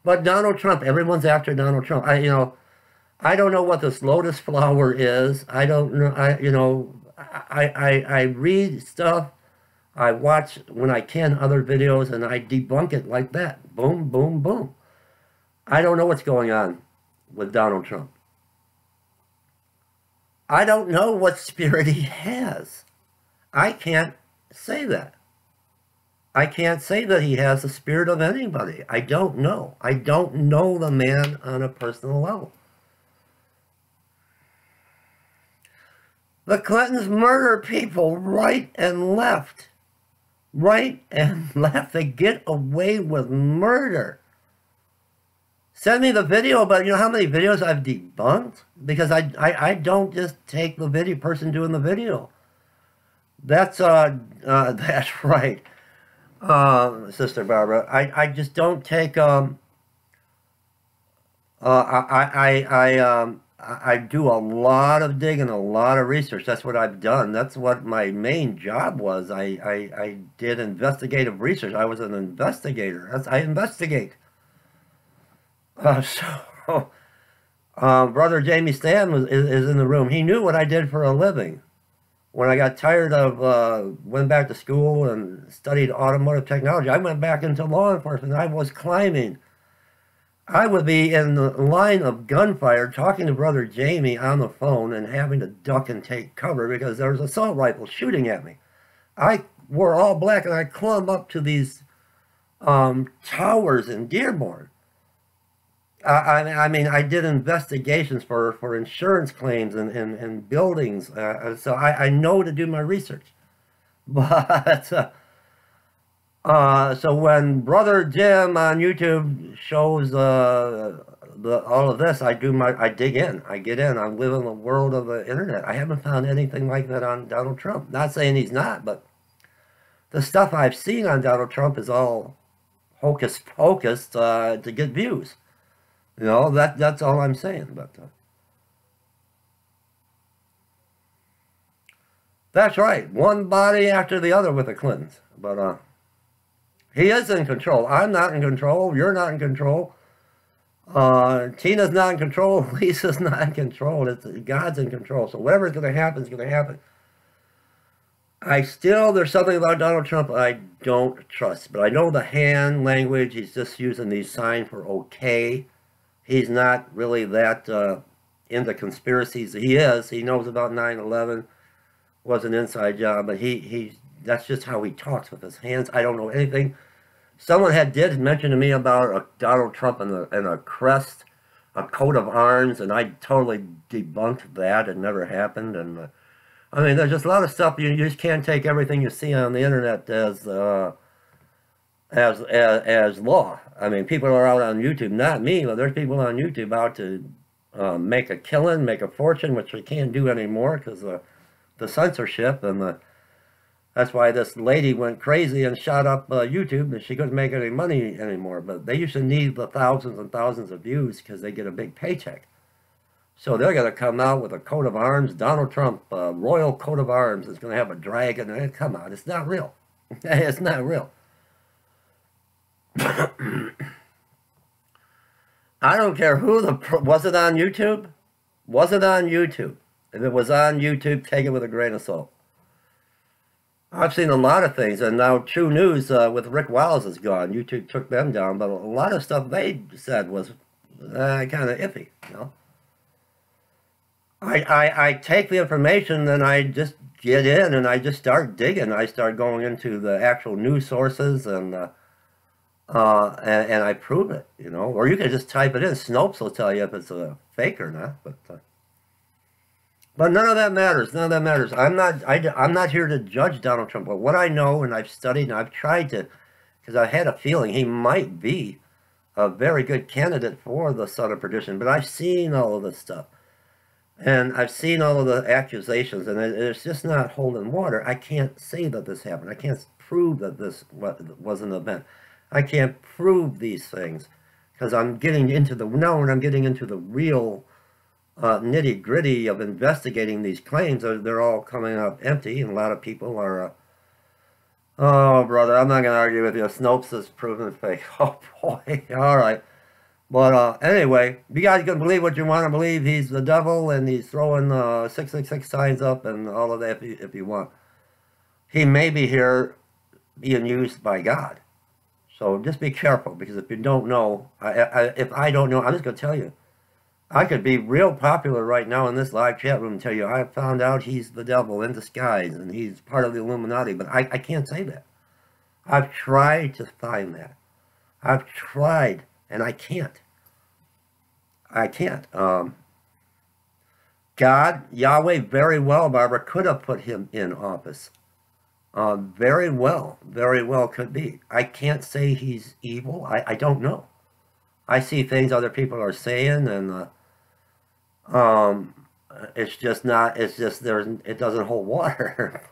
[SPEAKER 2] But Donald Trump, everyone's after Donald Trump. I don't know what this lotus flower is. I don't know. I read stuff. I watch, when I can, other videos, and I debunk it like that. Boom, boom, boom. I don't know what's going on with Donald Trump. I don't know what spirit he has. I can't say that. I can't say that he has the spirit of anybody. I don't know. I don't know the man on a personal level. The Clintons murder people right and left. Right and left. They get away with murder. Send me the video, but you know how many videos I've debunked? Because I don't just take the video person doing the video. That's right, Sister Barbara. I just don't take I do a lot of digging, a lot of research. That's what I've done. That's what my main job was. I did investigative research. I was an investigator. I investigate. Brother Jamie Stan is in the room. He knew what I did for a living. When I got tired of, went back to school and studied automotive technology, I went back into law enforcement. I was climbing. I would be in the line of gunfire talking to Brother Jamie on the phone and having to duck and take cover because there was assault rifles shooting at me. I wore all black and I climbed up to these towers in Dearborn. I mean, I did investigations for insurance claims and buildings, so I know to do my research. But so when Brother Jim on YouTube shows all of this, I dig in, I get in, I live in the world of the internet. I haven't found anything like that on Donald Trump. Not saying he's not, but the stuff I've seen on Donald Trump is all hocus pocus to get views. You know, that's all I'm saying. But that's right. One body after the other with the Clintons. But he is in control. I'm not in control. You're not in control. Tina's not in control. Lisa's not in control. God's in control. So whatever's going to happen is going to happen. There's something about Donald Trump I don't trust. But I know the hand language. He's just using these signs for okay. He's not really that into conspiracies. He is. He knows about 9/11. Was an inside job, but that's just how he talks with his hands. I don't know anything. Someone did mention to me about Donald Trump and a crest, a coat of arms, and I totally debunked that. It never happened. And I mean, there's just a lot of stuff. You just can't take everything you see on the internet as law. I mean, people are out on YouTube, not me, but there's people on YouTube out to make a killing, make a fortune, which they can't do anymore because the censorship, and that's why this lady went crazy and shot up YouTube, and she couldn't make any money anymore. But they used to need the thousands and thousands of views because they get a big paycheck. So they're going to come out with a coat of arms. Donald Trump, royal coat of arms, is going to have a dragon. Come on, it's not real. It's not real. I don't care who was it on YouTube? Was it on YouTube? If it was on YouTube, take it with a grain of salt. I've seen a lot of things, and now True News with Rick Wiles is gone. YouTube took them down, but a lot of stuff they said was kind of iffy, you know. I take the information and I just get in and I just start digging. I start going into the actual news sources and I prove it, you know. Or you can just type it in. Snopes will tell you if it's a fake or not. But none of that matters. None of that matters. I'm not here to judge Donald Trump. But what I know, and I've studied, and I've tried to, because I had a feeling he might be a very good candidate for the son of perdition. But I've seen all of this stuff. And I've seen all of the accusations, and it's just not holding water. I can't say that this happened. I can't prove that this was an event. I can't prove these things because I'm getting into the known. I'm getting into the real nitty-gritty of investigating these claims. They're all coming up empty, and a lot of people are, oh, brother, I'm not going to argue with you. Snopes is proven fake. Oh, boy. All right. But anyway, you guys can believe what you want to believe. He's the devil, and he's throwing 666 signs up and all of that if you want. He may be here being used by God. So just be careful, because if you don't know, if I don't know, I'm just going to tell you. I could be real popular right now in this live chat room and tell you I found out he's the devil in disguise and he's part of the Illuminati, but I can't say that. I've tried to find that. I've tried, and I can't. I can't. God, Yahweh, very well, Barbara, could have put him in office. Very well could be. I can't say he's evil. I don't know. I see things other people are saying, and it's just not, it's just, it doesn't hold water.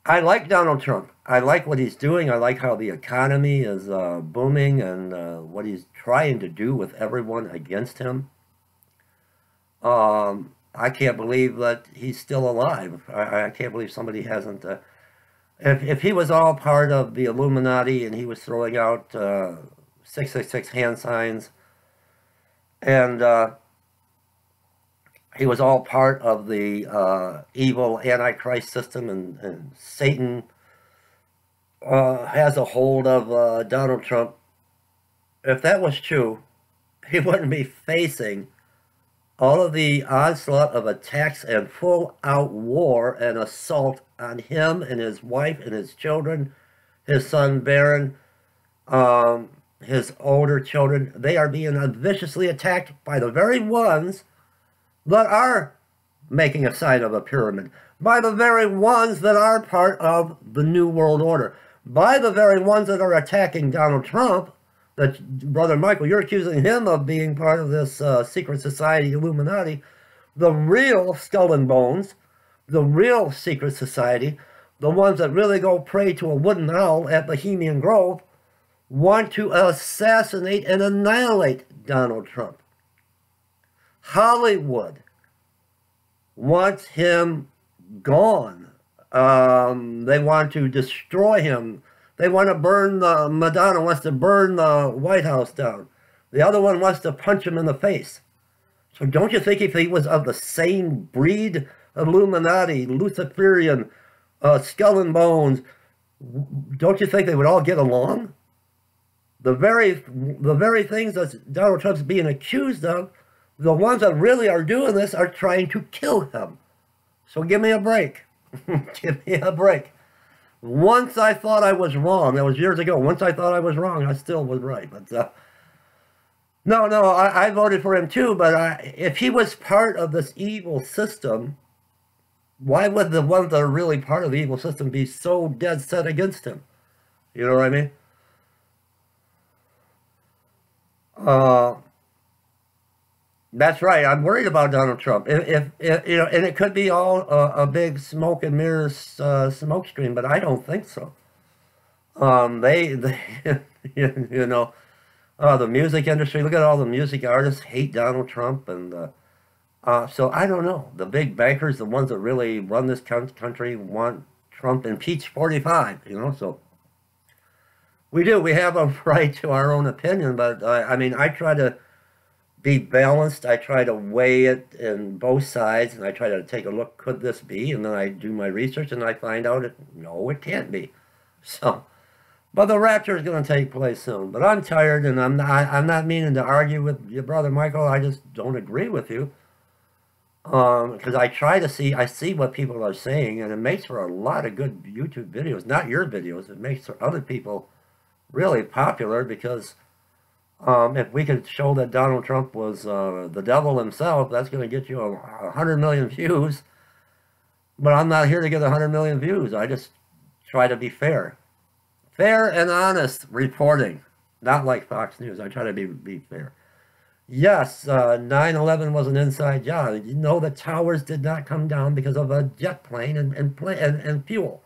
[SPEAKER 2] I like Donald Trump. I like what he's doing. I like how the economy is booming, and what he's trying to do with everyone against him. I can't believe that he's still alive. I can't believe somebody hasn't. If he was all part of the Illuminati and he was throwing out 666 hand signs, and he was all part of the evil Antichrist system, and Satan has a hold of Donald Trump, if that was true, he wouldn't be facing all of the onslaught of attacks and full-out war and assault on him and his wife and his children, his son Barron, his older children. They are being viciously attacked by the very ones that are making a sign of a pyramid, by the very ones that are part of the New World Order, by the very ones that are attacking Donald Trump. That, Brother Michael, you're accusing him of being part of this secret society Illuminati. The real skull and bones, the real secret society, the ones that really go pray to a wooden owl at Bohemian Grove, want to assassinate and annihilate Donald Trump. Hollywood wants him gone. They want to destroy him. They want to burn Madonna wants to burn the White House down. The other one wants to punch him in the face. So don't you think if he was of the same breed, Illuminati, Luciferian, skull and bones, don't you think they would all get along? The very things that Donald Trump's being accused of, the ones that really are doing this are trying to kill him. So give me a break. Give me a break. Once I thought I was wrong. That was years ago. Once I thought I was wrong, I still was right. But no, I voted for him too. But if he was part of this evil system, why would the ones that are really part of the evil system be so dead set against him? You know what I mean? That's right. I'm worried about Donald Trump. If you know, and it could be all a big smoke and mirrors smoke screen, but I don't think so. They you know, the music industry. Look at all the music artists hate Donald Trump, and so I don't know. The big bankers, the ones that really run this country, want Trump impeached 45. You know, so we do. We have a right to our own opinion, but I mean, I try to be balanced. I try to weigh it in both sides, and I try to take a look, could this be? And then I do my research, and I find out, no, it can't be. So, but the rapture is going to take place soon. But I'm tired, and I'm not meaning to argue with your brother Michael. I just don't agree with you. Because I see what people are saying, and it makes for a lot of good YouTube videos. Not your videos. It makes for other people really popular, because if we could show that Donald Trump was the devil himself, that's going to get you 100 million views. But I'm not here to get 100 million views. I just try to be fair. Fair and honest reporting. Not like Fox News. I try to be fair. Yes, 9/11 was an inside job. You know, the towers did not come down because of a jet plane and fuel.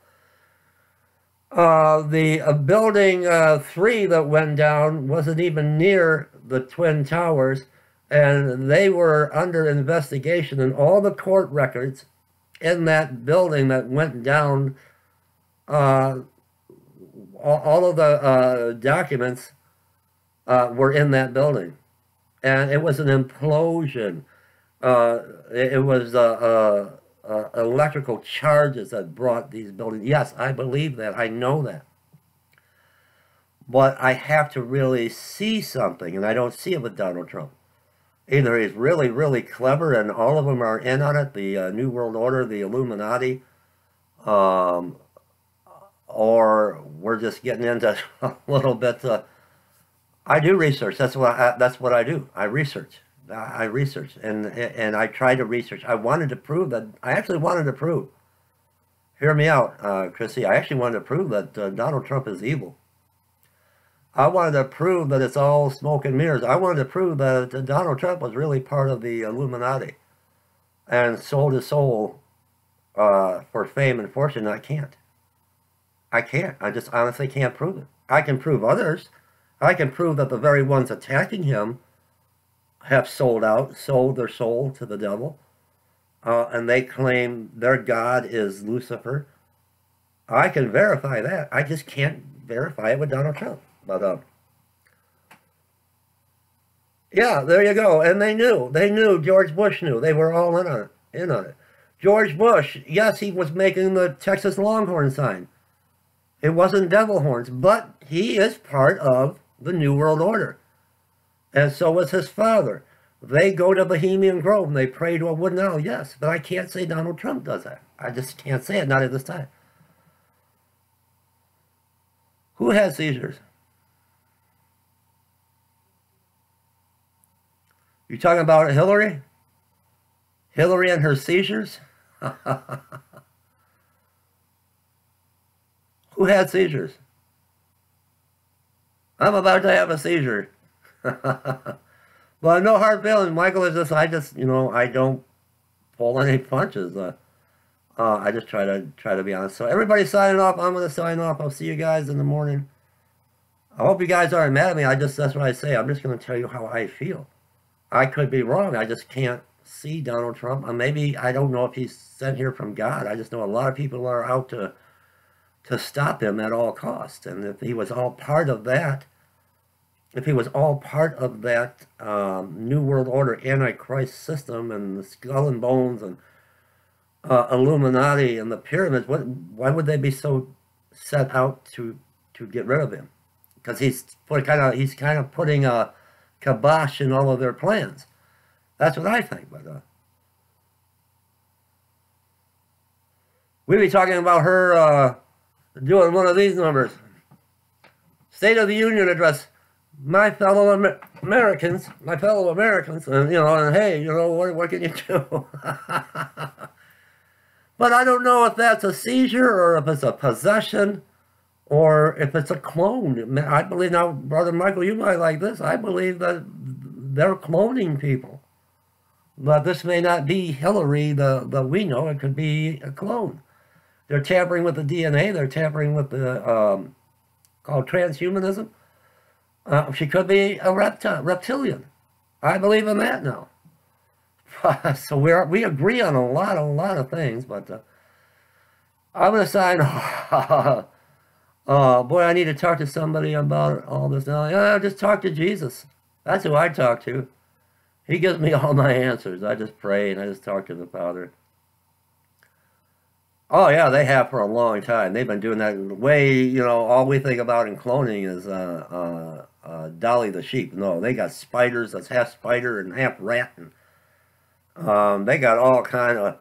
[SPEAKER 2] The building 3 that went down wasn't even near the Twin Towers, and they were under investigation, and all the court records in that building that went down, all of the documents were in that building, and it was an implosion. It was electrical charges that brought these buildings. Yes, I believe that. I know that. But I have to really see something, and I don't see it with Donald Trump. Either he's really, really clever, and all of them are in on it, the New World Order, the Illuminati, or we're just getting into a little bit. I do research. That's what I do. I research. I researched, and I tried to research. I wanted to prove that, I actually wanted to prove, hear me out, Christy, I actually wanted to prove that Donald Trump is evil. I wanted to prove that it's all smoke and mirrors. I wanted to prove that Donald Trump was really part of the Illuminati and sold his soul for fame and fortune. I can't. I can't. I just honestly can't prove it. I can prove others. I can prove that the very ones attacking him have sold their soul to the devil, and they claim their God is Lucifer. I can verify that. I just can't verify it with Donald Trump. But yeah, there you go. And they knew. They knew. George Bush knew. They were all in on it. George Bush, yes, he was making the Texas Longhorn sign. It wasn't devil horns, but he is part of the New World Order. And so was his father. They go to Bohemian Grove and they pray to a wooden owl, yes. But I can't say Donald Trump does that. I just can't say it, not at this time. Who has seizures? You talking about Hillary? Hillary and her seizures? Who had seizures? I'm about to have a seizure. Well, no hard feelings, Michael. I don't pull any punches. I just try to be honest. So everybody signing off. I'm going to sign off. I'll see you guys in the morning. I hope you guys aren't mad at me. That's what I say. I'm just going to tell you how I feel. I could be wrong. I just can't see Donald Trump. Maybe I don't know if he's sent here from God. I just know a lot of people are out to stop him at all costs. And if he was all part of that, New World Order Antichrist system and the skull and bones and Illuminati and the pyramids, why would they be so set out to get rid of him? Because he's kind of putting a kibosh in all of their plans. That's what I think. But we'll be talking about her doing one of these numbers. State of the Union address. My fellow Americans, and hey, what can you do? But I don't know if that's a seizure or if it's a possession or if it's a clone. I believe now, Brother Michael, you might like this. I believe that they're cloning people. But this may not be Hillary the we know. It could be a clone. They're tampering with the DNA. They're tampering with the called transhumanism. She could be a reptilian. I believe in that now. So we agree on a lot of things, but I'm going to sign off. Boy, I need to talk to somebody about all this now. Yeah, just talk to Jesus. That's who I talk to. He gives me all my answers. I just pray and I just talk to the Father. Oh, yeah, they have for a long time. They've been doing that in the way, all we think about in cloning is Dolly the sheep. No, they got spiders that's half spider and half rat. And they got all kind of,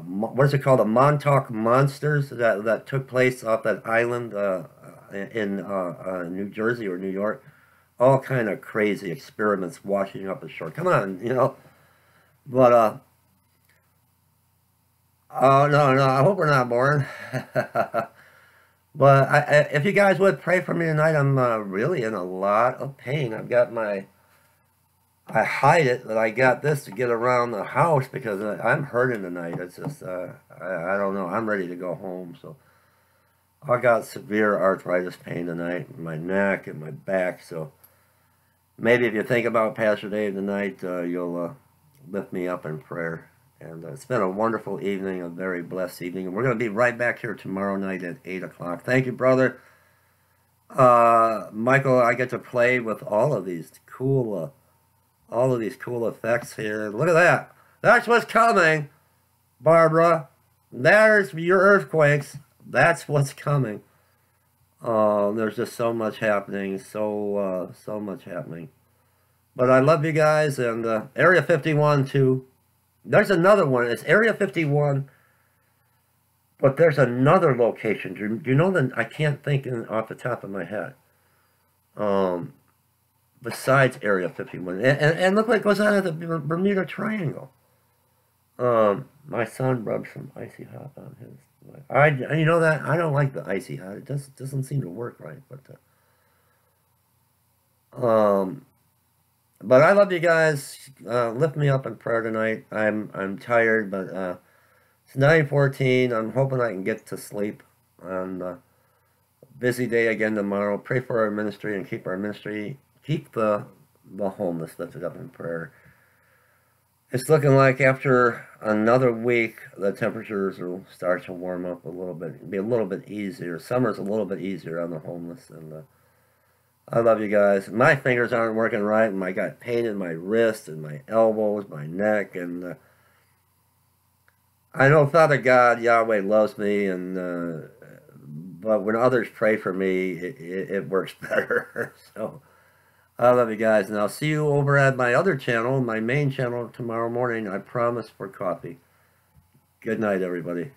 [SPEAKER 2] what is it called, the Montauk monsters that took place off that island in New Jersey or New York. All kind of crazy experiments washing up the shore. Come on, But, oh, no, I hope we're not boring. But if you guys would pray for me tonight, I'm really in a lot of pain. I hide it, but I got this to get around the house because I'm hurting tonight. It's just, I don't know. I'm ready to go home. So I got severe arthritis pain tonight in my neck and my back. So maybe if you think about Pastor Dave tonight, you'll lift me up in prayer. And it's been a wonderful evening, a very blessed evening. And we're going to be right back here tomorrow night at 8 o'clock. Thank you, brother. Michael, I get to play with all of these cool effects here. Look at that. That's what's coming, Barbara. There's your earthquakes. That's what's coming. There's just so much happening. So much happening. But I love you guys. And Area 51, too. There's another one. It's Area 51, but there's another location. Do you know that? I can't think off the top of my head. besides Area 51. And look what goes on at the Bermuda Triangle. My son rubbed some icy hot on his. You know that? I don't like the icy hot. It doesn't seem to work right. But I love you guys. Lift me up in prayer tonight. I'm tired, but it's 9:14. I'm hoping I can get to sleep on busy day again tomorrow. Pray for our ministry and keep our ministry, keep the homeless lifted up in prayer. It's looking like after another week, the temperatures will start to warm up a little bit. It'll be a little bit easier. Summer's a little bit easier on the homeless. And I love you guys. My fingers aren't working right, and I got pain in my wrist and my elbows, my neck, and I know Father God, Yahweh, loves me, and but when others pray for me, it works better. So I love you guys, and I'll see you over at my other channel, my main channel, tomorrow morning. I promise, for coffee. Good night, everybody.